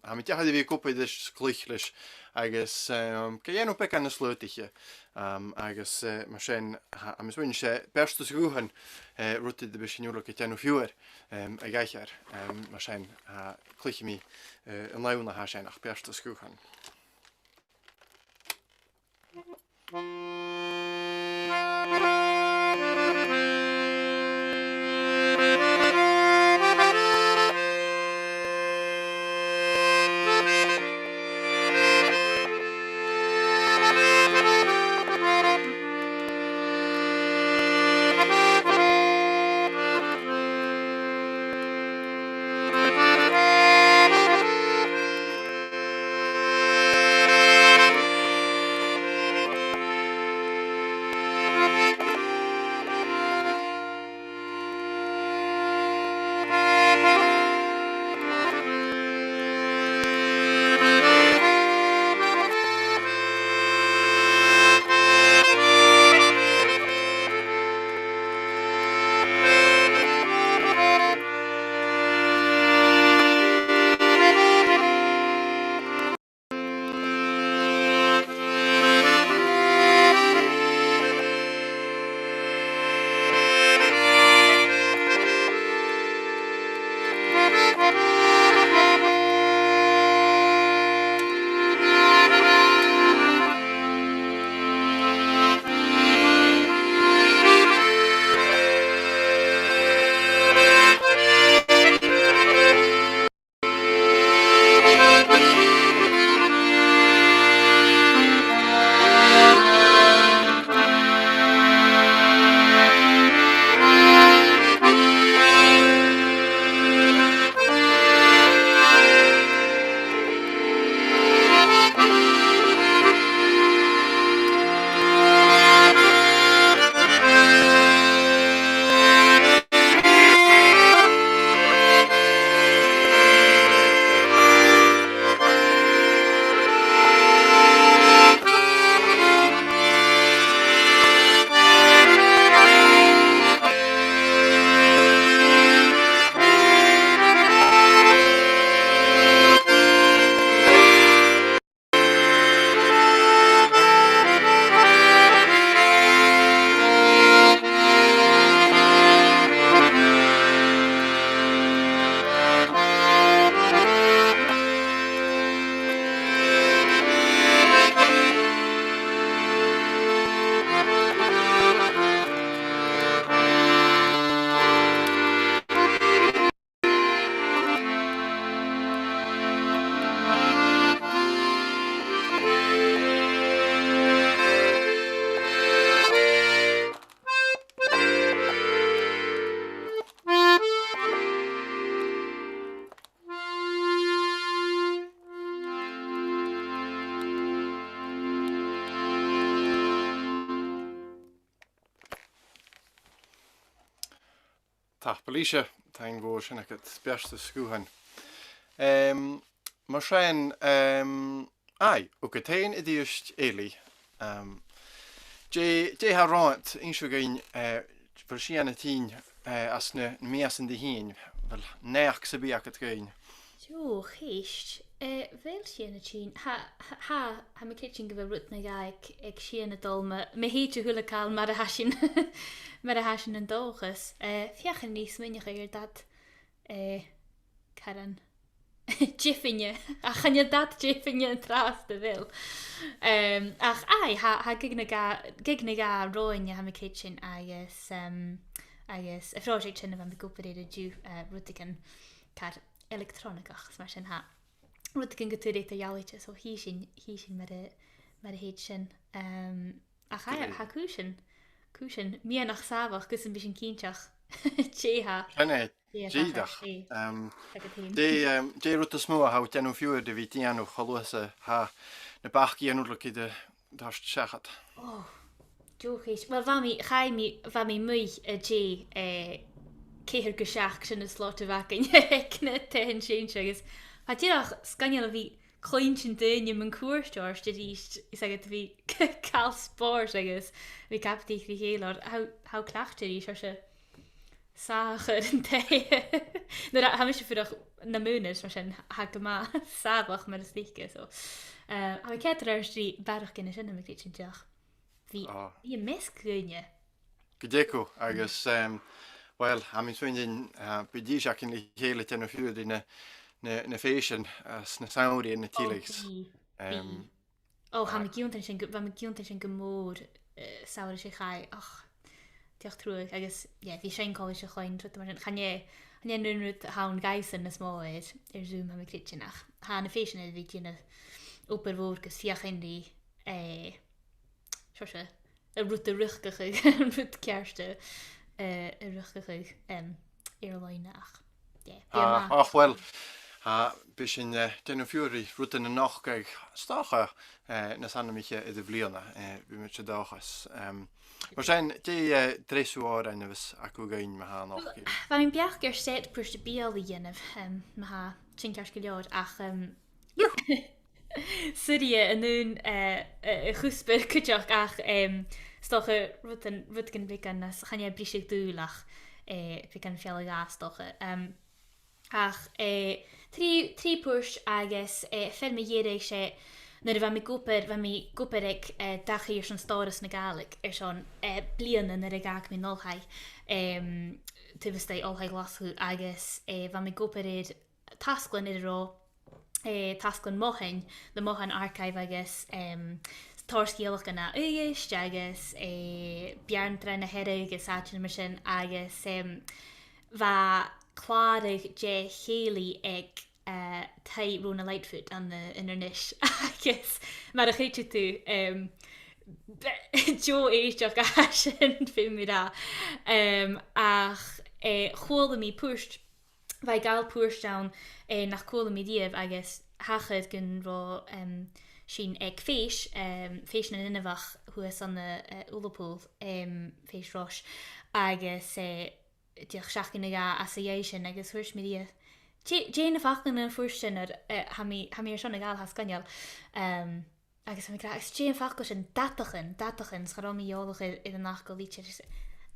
ha mit ja die kop dit glich agus kan jy nog pek aan de slutige agus maar ha mis wens beste schuhen route de besinjolo ke no vuur Gàidheal maar glich mi een launa ha zijn ach beste schuhen tapalíise tá bhór sinna go beasta scuúhan. Mar sin ó go tain I dtíost éalaí. Dé ha ráint insú gain bhil síanana tí as na míasan de hín bhil neach sa bí agad gain. Jo, geest. Wel sin tjin. Ha my kitchen gyfer rwt na gaig ag sin y dolma. Me heet y hwle cael mar a hasyn yn dolchus. Fiach yn nis mynd i'ch dat Karen. Jiffinje. Ach yn y dat jiffinje yn tras dy fil. Ach ai, ha gig na ga roin ha my kitchen agus y ffrosiaid sin fan my gwybod e'r diw rwt yn car electronicach mar sin ha. Rwyd yn gyda'r eithaf iawyd, so hi sy'n mar y heid sy'n. Ach ha cwysyn. Mi yn ach safach, gys yn bys yn cyntiach. Che ha. Hynny, gydach. De rwyd y smw a hawt enw fwyr dy fi di enw cholwys ha na bach i enw lwg I dy dasht siachad. Oh, diolch. Wel, fa mi mwy y je ceir gysiach sy'n y slot y fagin. Cna te hyn sy'n siagos. Ha tirach sganjal fi clointyn dyn yn cwrs George dyd I sagad fi cael sport agos fi cabadaich fi heilor how clach dyd I siarse sachar yn te ha mysio ffyrach na mwynys mar sy'n ha gyma safach mar ysdeica so ha fi Caidreabh dri barach gen y sy'n am y grityn diolch fi yn misg gynnu Gydeco agos wel ha mi'n swindin byddi siach yn heile ten o ffwyr dyn na féisian as na saoirí na tílegs. Ha mi giúntan sin gomór saoir sé chai. Och, diolch trúig. Agus, fi sein colis sé chláin. Chanye nunrút hawn gaisan na smóid Zoom ha mi critchinach. Ha na féisian vi dyn oper fór gus fiach indi siorse y rwt y rwchgachig rwt kerste y rwchgachig airlineach. Ach, wel, bys yn dyn o fwyr rwt yn y noch gael stacha na sanna micha I dy fliona fi mynd sy'n dachas. Mar sy'n di dresu o'r enfys ac o gain ma ha noch gael. Fa mi'n biach gyr set pwrs dy biol I ynaf ma ha ti'n gael sgiliod ach Syria yn nhw'n chwsbyr cwtioch ach stocha rwt gyn figan nas chania brisig dŵlach figan fial y gas stocha ach tri pwrs agos fel mi ierig sé na fa mi gwper ag dach i'r sy'n storis na gaelig sy'n blian yn yr agag mi nolhau tyfystau olhau glasw agos fa mi gwper i'r tasglan i'r ro tasglan mohen the mohen archive agos torskielach yna uist agos bjarntra na herig agos atyn mar sy'n agos fa clarig je chéli ag tai rona lightfoot an the internish agos mar a chéitú tú Jo éisteach a hasin fi mi ra ach chóla mi púst vai gal púst down nach chóla mi díobh agus hachad gyn ro sin ag féis féis na innavach huas an Ulapúl féis ros agus diolch seach yn ga association agus hwrs mi dia. Jane of Achlan yn fwrstyn ha mi sy'n gael has ganyal. Agus ha mi gra, Jane of Achlan sy'n datachan, scharom I iolwch i'r nachgol lichar.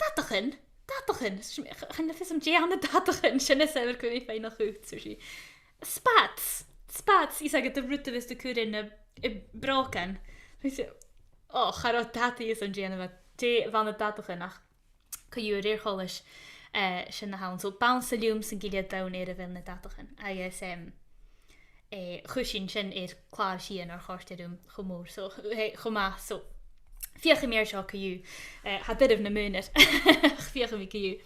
Datachan? Chan na ffysam Jane y datachan, sy'n nes efo'r cwmni fein o'ch wt. Spats, I sagad y rwta fys dy cwrin y brocan. Charo dati is yn Jane fan y datachan ach. Cwywyr i'r cholis. Sy'n na hawn. So, bounce y liwm sy'n giliad dawn i'r fel na datachan. Agus, chwysyn sy'n i'r clar sian o'r chorst i'r chwmwr. So, chwma, so, fiach I mi ar sio cwyw. Ha dyrf na mwynir. Fiach I mi cwyw.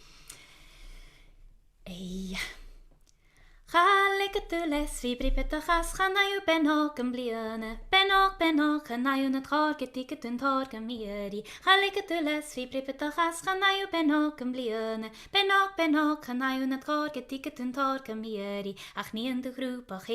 Chalig tú les fi bripetachas chanayu benok yn bliana benok chanayu na tchorget ticket yn torga mieri Chalig tú les fi bripetachas chanayu benok yn bliana benok chanayu na tchorget ticket yn torga mieri ach ni yn dy grŵp ach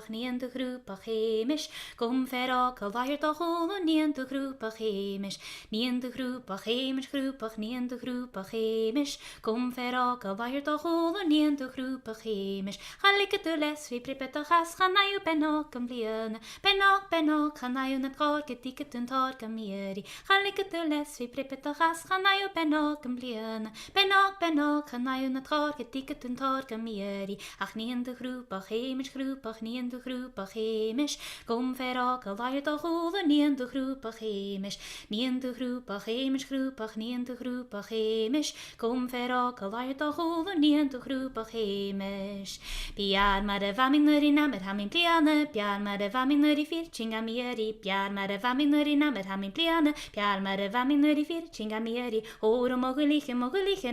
ni yn dy grŵp ach chemisch gom ferok al wair doch ol ni yn dy grŵp ach chemisch ni yn dy grŵp ach grŵp ach ni yn dy grŵp ach chemisch gom ferok al wair doch ol ni yn dy grŵp ach chemisch Chalig tú les fi bripetachas chanayu benok yn bliana benok chanayu na tchorget ticket yn torga mieri Chalig tú les fi bripetachas chanayu benok yn bliana benok chanayu na tchorget ticket yn torga mieri ach ni yn dy grŵp ach ni yn dy grŵp ach chemisch gom ferok al wair doch ol ni yn dy grŵp ach chemisch ni yn dy grŵp ach grŵp ach ni yn dy grŵp ach chemisch gom ferok al wair doch ol ni yn dy grŵp ach chemisch Biar mar y famin yr un am yr hamin bliana Biar mar y famin yr i ffirching am ieri Biar mar y famin yr un am yr hamin bliana Biar mar y famin yr i ffirching am ieri Hor o mogulich yn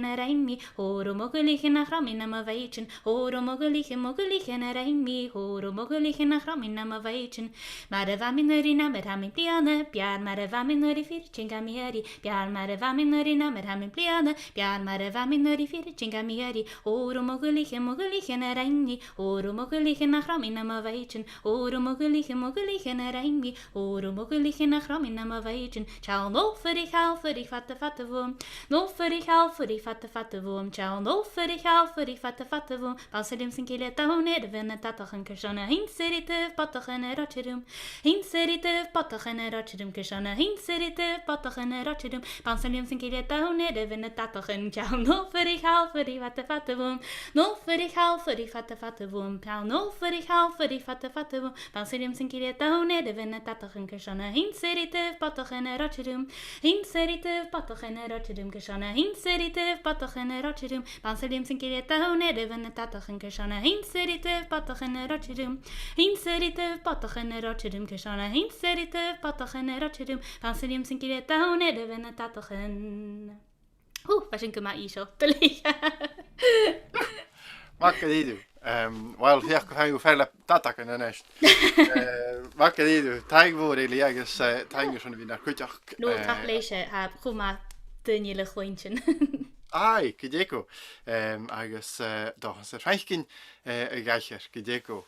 yr ein mi Hor o mogulich yn achromin am y feitchen Hor o mogulich yn yr ein mi Hor o mogulich yn achromin am y feitchen Mar y famin yr un am yr hamin bliana Biar mar y famin yr i ffirching am ieri Biar mar y famin yr un am yr hamin bliana Biar mar y famin yr i ffirching am ieri Hor o mogulich yn yr ein mi Hor o mogulich yn achromin am y feitchen Hor o mogulich yn yr ein mi Hor o mogulich yn achromin am y feitchen Ciao no for ich fatte fwm No for ich fatte fwm Ciao no for ich fatte fwm Balsadim sy'n gilydd dawn fyn y datach yn cyrsona Hyn sy'n i tyf botach yn yr ocherum Hyn sy'n i tyf botach yn yr ocherum cyrsona Hyn sy'n i tyf botach yn yr ocherum Balsadim sy'n gilydd dawn fyn y datach yn Ciao no for ich fatte fwm No for ich fatte fwm Ciao no for ich fatte fwm Balsadim sy'n gilydd dawn fyn y datach yn cyrsona Hyn sy'n i tyf botach yn yr ocherum Hyn sy'n i tyf botach yn yr ocherum cyrsona Hyn sy'n i tyf botach yn yr ocherum Balsadim sy'n gilydd dawn fyn y datach yn cyrsona Hyn sy'n i tyf botach yn yr ocherum Hyn sy'n i tyf botach yn yr ocherum cyrsona Hyn sy'n i tyf botach yn yr ocherum Balsadim sy'n gilydd dawn fyn y datach yn Fe sy'n gyma i sio Byli Macad idw. Wel, fiach go yw ffeile datach yn ynest. Macad idw. Taic fwr eili agus taic sy'n fi'n ar Chruthachail. No, tap leisio ha chwma dyni le chwyntyn Ai, gydeco. Agus, do, sy'n rhaid y gaellir, gydeco.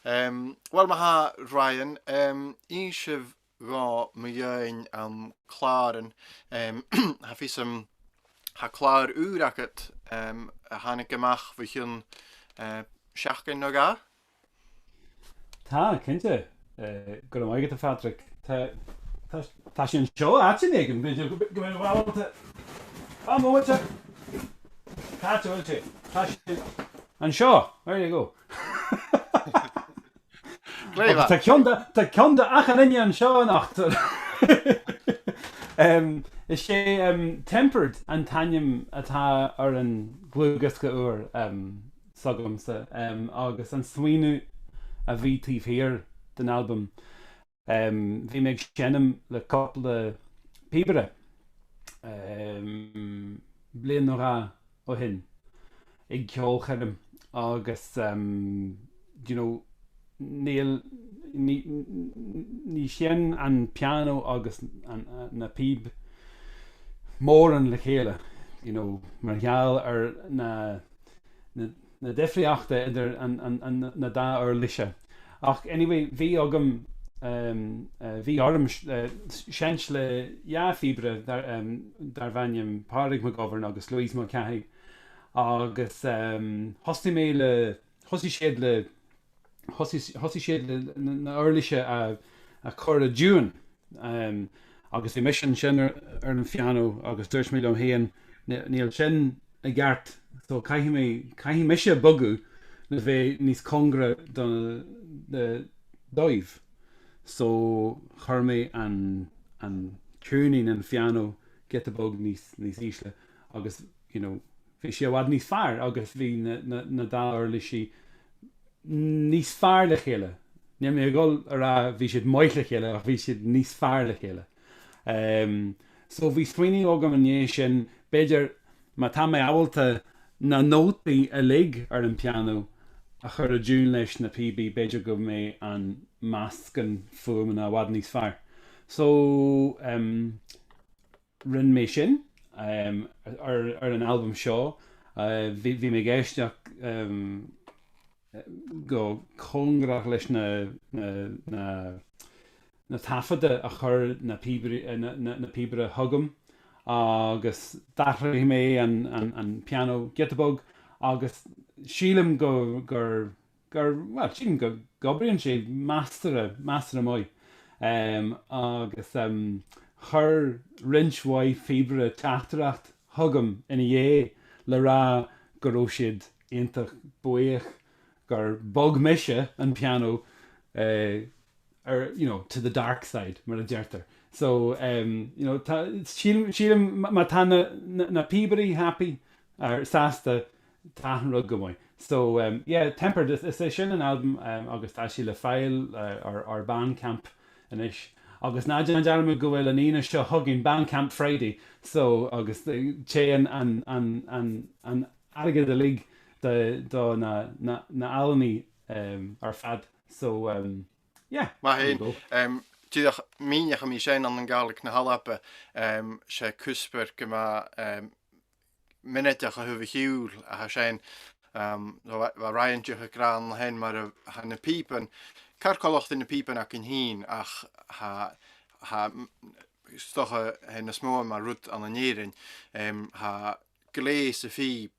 Wel, mae ha Ryan, un sy'n go Mhaoilein am claren. Ha fi sy'n ha clar ŵr acet a hannig gymach fy hyn siachgen no ga? Tá, cinnte. Go am aige a Patrick. Tá sin seo atin ag an beidir go mbeidh bhailte. Móite. Cáte. Tá sin an seo. There you go. Gleifa. Tá ceann achan inne an seo nach. Is sé tempered an taim atá ar an glúgasca uair sagamsa agus an smaoinú a bhí tíobh hir den album. Bhí méid séanam le couple de pibere bliain nó rá ó hin ag ceol cheanam agus ní sin an piano agus na pib mór an le chéile Mìcheal ar na defriachta idir na dá ar liise ach anyway bhí agam bhí orm seans le fibre dar bhainneam Ailig MacAoidh agus Leis MacAoidh agus hosí mé le hosí siad le na orliise a chur a dúin agus bhí mission sin ar an piano agus dúirt mé le héan níl sin a gceart so caithí mise bogu na bheith níos congra don de dóibh so chur mé an cúnaí an piano get a bog níos ísle agus bhí sé bhhad níos fearr agus bhí na dá orlaisí níos fearr le chéile. Ní mé ggóil ar bhí siad moith le chéile ach bhí siad níos fearr le chéile. So bhí swinine agam an é sin beidir má tá mé ábalta na nótaí a lig ar an piano a chur a dún leis na PB beidir go mé an meascan fuaim na bhhad níos fearr. So rinn mé sin ar an album seo, bhí mé géisteach go congrach leis na tafada a chur na pibre thugam, agus dachraí mé an piano gitabog, agus sílim gur sílim go gobrion sé meastar amóid, agus chur rinshmhaid fibre teachtracht thugam ina dhé le rá go raibh siad iontach buíoch gur bog mise an piano to the dark side mar a deirtar. So sílim má tá na pibrí happy ar sásta táhan rud go mhaith. So Tempered is sin an album, agus tá sí le fáil ar Bandcamp inis. Agus náidir an dearmú go bhfuil an aoine seo thugginn Bandcamp Friday, so agus sé an airgid a lig do na almaí ar fad. So Mhaoilein, tíach míneach a mí sé an Gàidhlig na halappe sé cúspur go miniteach a thuh hiúil a sé raiantúcha grán hen mar a na pípan. Carcolocht in na pípan ac in hín ach stocha na smó mar rút an anéirin ha gléis a fíb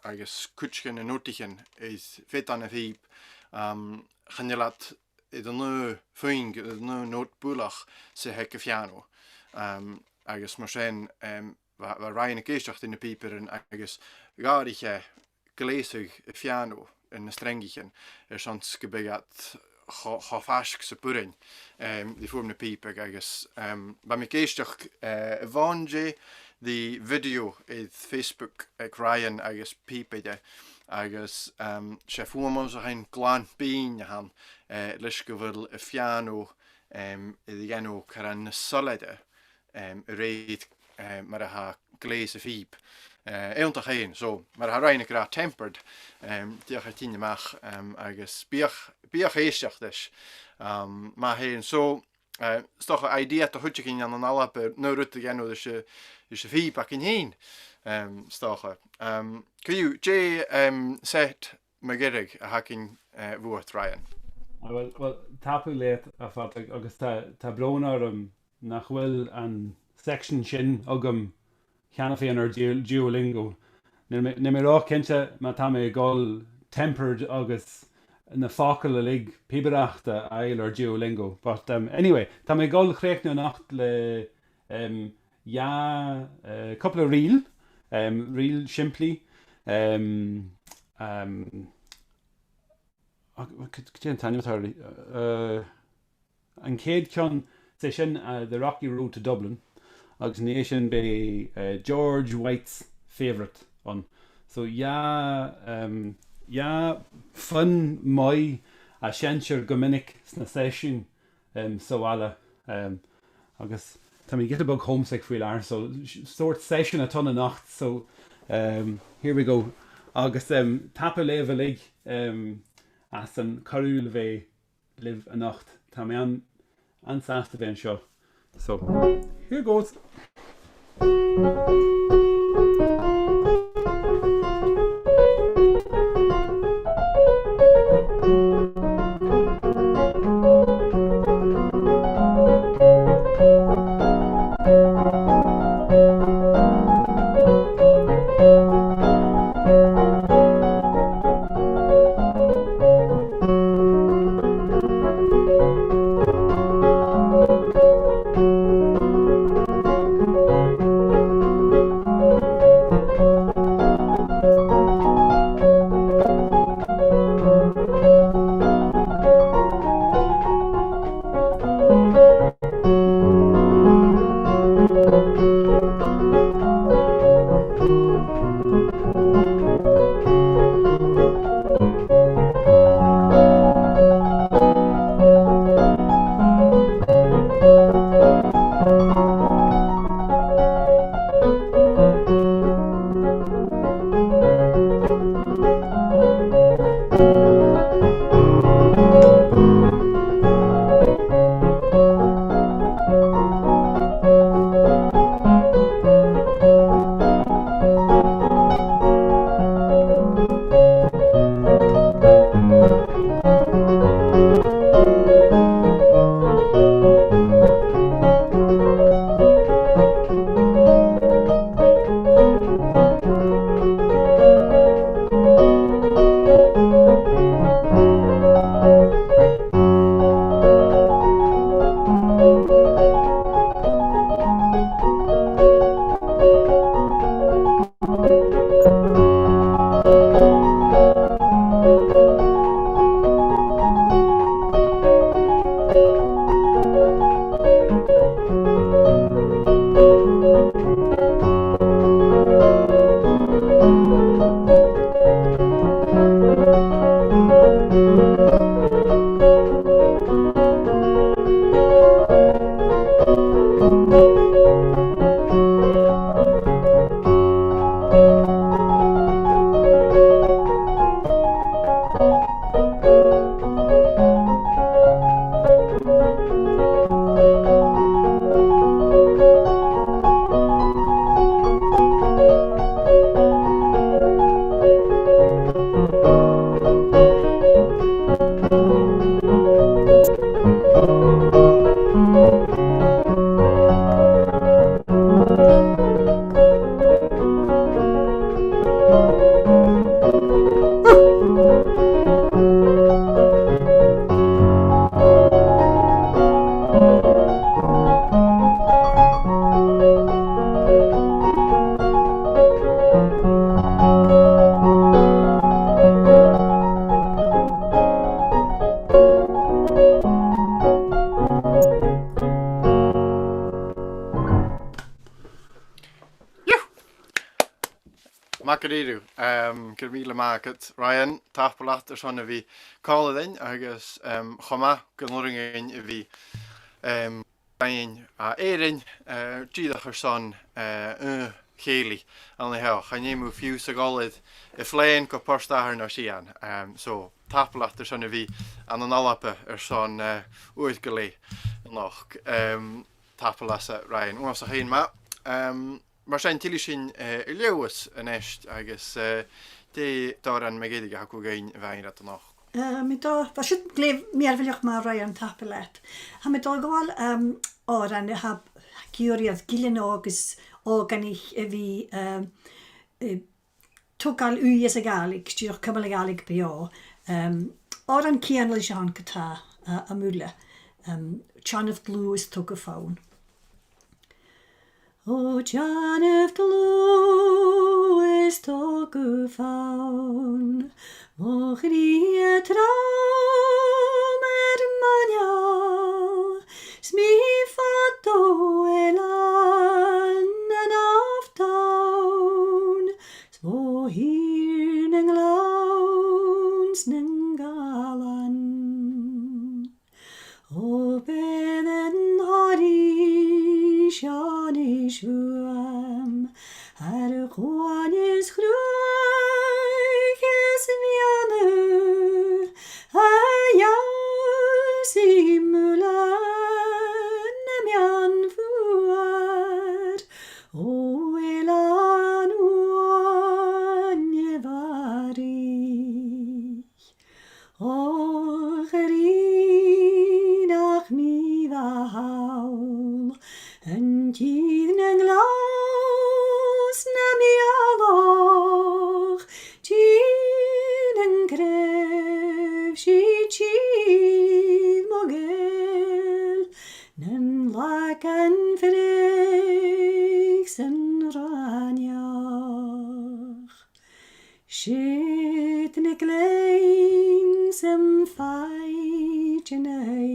agus cútcin na nótichen is fit an a fíb channelat i an nu fuing nu nótbúlach sa heice fiano agus mar sin raianna géisteach in na píperen agus gáiriche gléisig a fiano in na strengichen sans go begat chofasc sa burin die vorm na pípeg agus ba mi géisteach bhainge the video is Facebook Ryan agus pípeide agus sé fuamos a hain glán bín han leis go bhfuil a fiano i dhéanú caran na solide réad mar a ha gléis a fíb éontach héin, so mar a reinine gra Tempered diach a tíineach agus bíach éisteach leis má héin so stocha idea a hutjegin an alappe no rutte genno is je fíb ac in heen stocha. Kun je set magirrig a hakin woord Ryan? Well tapu leet a fat agus tá brona nach bhfuil an section sin agam cheanna féin ar Duolingo. Ni mé rá cinnte má tá mé gáil Tempered agus na fácail a lig pibeachta ail ar Duolingo. But anyway, tá mé gáil chréicne nacht le couple of reel simply an céad ceann sé sin the Rocky Road to Dublin agus ní sin be George White's favourite on. So fun mai a séanseir go minic sna session so ala agus tá mí get a bug homesick fuil ar so sort session a ton a nacht so here we go agus tapa le a lig as an carúil bheith live a nacht tá mé an sásta bhein seo so here goes. Macadíú gur míle mágad Ryan tapalacht son a bhí Cèilidh agus chomá gonoringin a bhí a éirin díadach son chéalaí an le heo chanéimú fiú sa gáid I phléin go postáthair ná sían so tapalacht son a bhí an Alba son uair go lé nach tapalasa Ryan uas a chéin má mar sin tiili sin I leabhas an éist agus dé dá an megéige ha go géin bhain at nach. Mi dá, fa siwt glef miarfiliach ma roi an tapelet. Ha mi dá gwael oran I hab gyriad gilyn agus organich fi tugal uyes a galig, styrch cymal a galig bio. Oran cian leis an gyda a mwle. Chan of glue is tug a fawn. O Jan of glue is tug a fawn. Moch die traum Mìcheal Smi fatto elan an aftown Smo hier neng launs neng galan O beden hori shani shuam Ar chwanis craic is mianu A jaul si mulan mian fuar O elan uan varich O gerinach mi vahaul En tiden glaus na mi aloch Tiden gref si tjid mogel Nen lak en friks en ranjach Shit ne klein sem feitjenei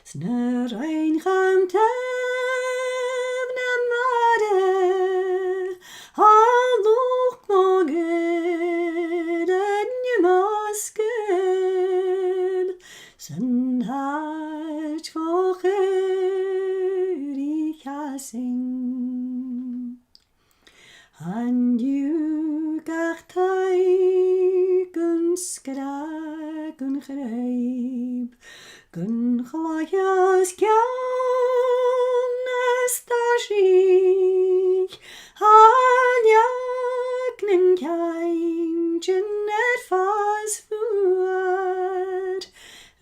Sner ein cham tev na mare Halluch moged en je maskel Sen hart vocher ich sing Han aoigheachd taic yn sgrag yn chreib Gyn chlaias giawn ystasiich Haniac nyn cain jynner ffas fwar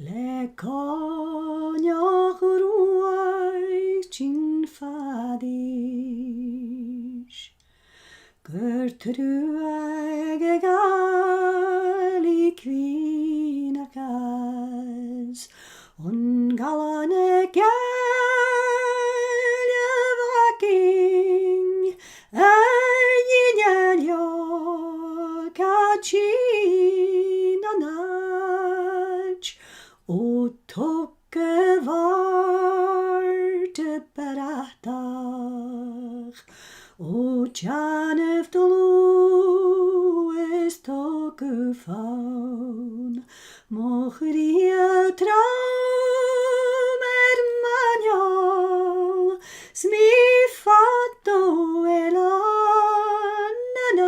Le conioch rwaith jyn fadish Gertrude a gael I cwyn ac as On galan y gael y faging A ynelio ca chin a naj O tog y ford y baradach O Jan of is tog y fawn Moch die traum Mìcheal Smi fatto elan an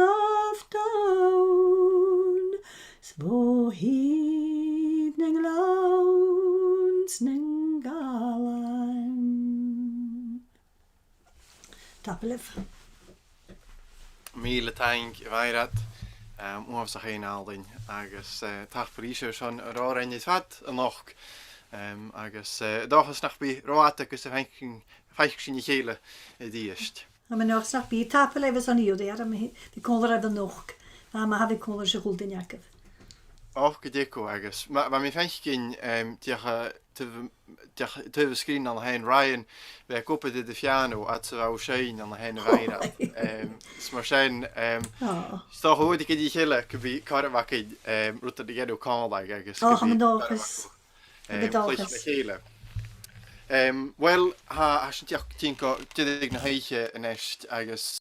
aftown Svo hyd neng launs neng galan Tapelef. Míle taing bhairad uas a chéin aldin agus tach parísir son rárein is fat an noch agus dachas nach bí ráta agus a feich sin I chéile I díist. A men nog snap bi tapelef is an iode ar vi koller ad noch. A ma hafi koller se gulden jakov. Och gedéko agus ma mi feich gin tuve screen an hen Ryan we koppe de piano at zo sein an hen weira smar sein sta hoorde ik die gille kubi Caidreabh rutte de gedo Caidreabh agus Oh ha dogus gele well ha sin tinko tidig na heiche en echt agus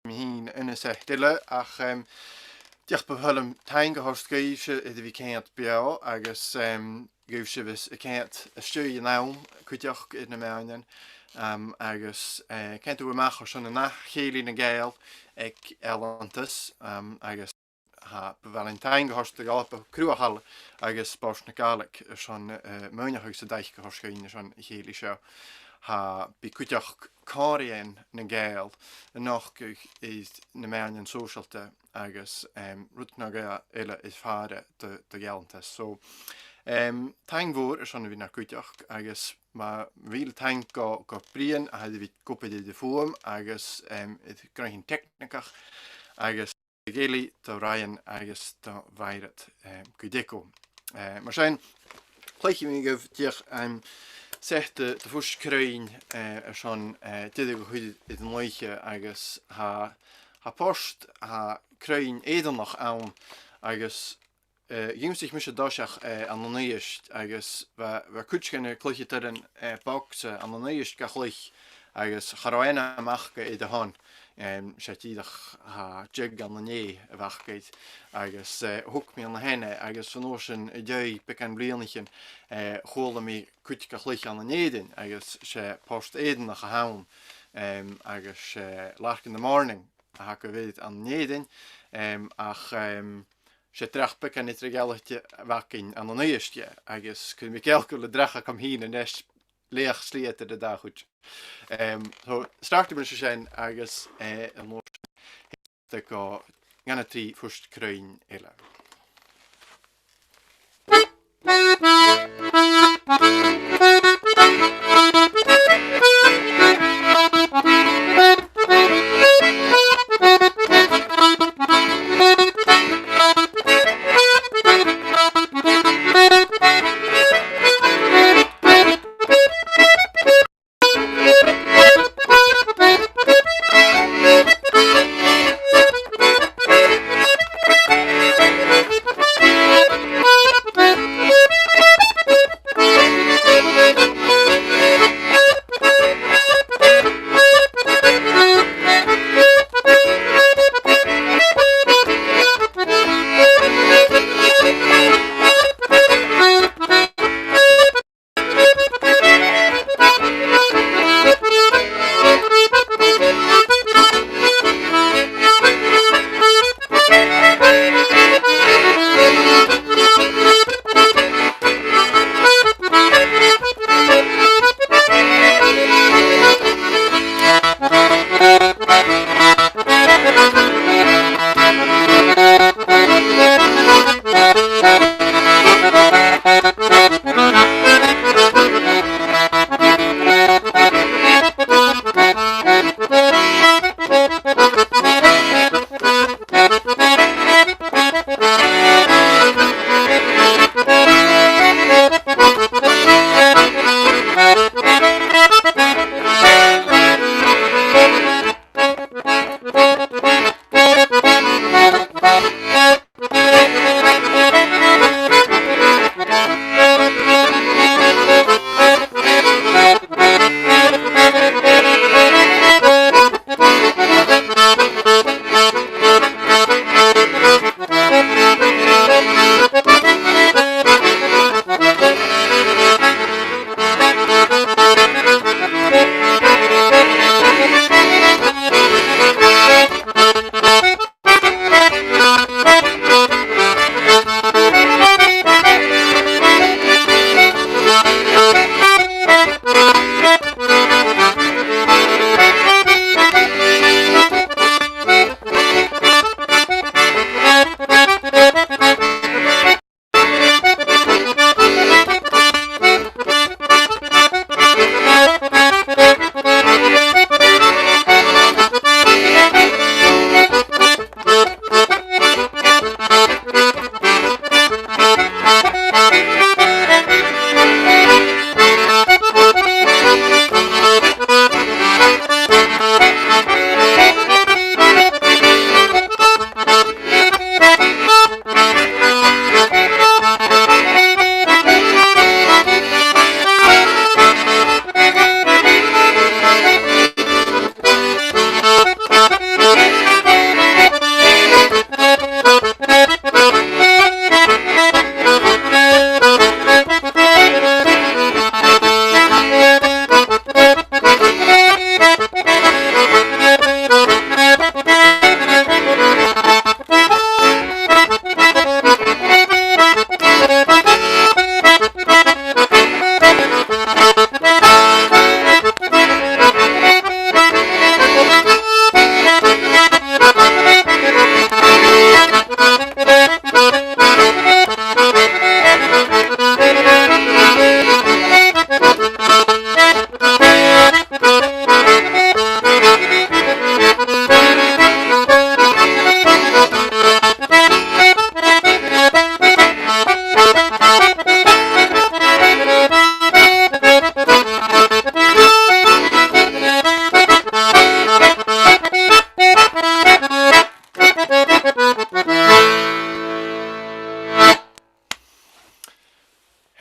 hín ina sechtile ach diach behulm tein gehorst gaise idir bhí céant beo agus gúh si bhís i céant a stúi nám chuideach in na Mhaoilein agus céint bhfuil meach ar sin na chéalaí na Gàidheal ag elantas agus ha bhfuil tein gehorst d'Alba Chruthachail agus Bòrd na Gaidhlig ar sin Mhaoineach sa taic gehorst gaine sin chéalaí seo. Ha bí cuiteach cáiríonn na Gàidheal nach is na Mhaoilein sóisialta agus luchd-ealain is fearre de Gàidhealtas. So tein mhór ar sin bhí na cuiteach agus má bhíl tein go bríon a bhí cúpaide de fuam agus grahín technicach agus géalaí do raon agus do bhairad go dico. Mar sin chléici mí goh díoch Sechte de fús craic ar sin didir go chuid i an Mhaoiche agus ha post ha craic Edel nach ann agus gim sich mis dáiseach an naíist agus bheit cuitcinna chluiche tar an boxe an naíist ga chluich agus chráine amachcha i de hán sé tíadach ha jig an nané a bhachgaid agus thug mí an na henne agus fan sin i dé be an blianachin chola mí cuit go chluich an nanédin agus sé post éden nach a hán agus lark in the morning a ha go bhéad an nédin ach sé drach be an itrigealachte bhacin an naíiste agus chun Mìcheal go le drecha come hín a nes leach slíte de dachuid. So startte me sin agus an mór go ganna trí fust craic eile.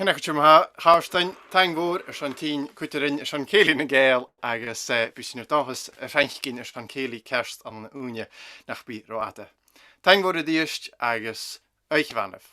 Cynach yw'n hawrstein, ta'n fawr ys o'n tîn cwytyryn ys o'n Cèilidh na Gàidheal agus bys yn ydachus y ffeinchgyn ys o'n Cèilidh kerst an úne nach bí roata. Ta'n fawr y diast agus eich fanaf.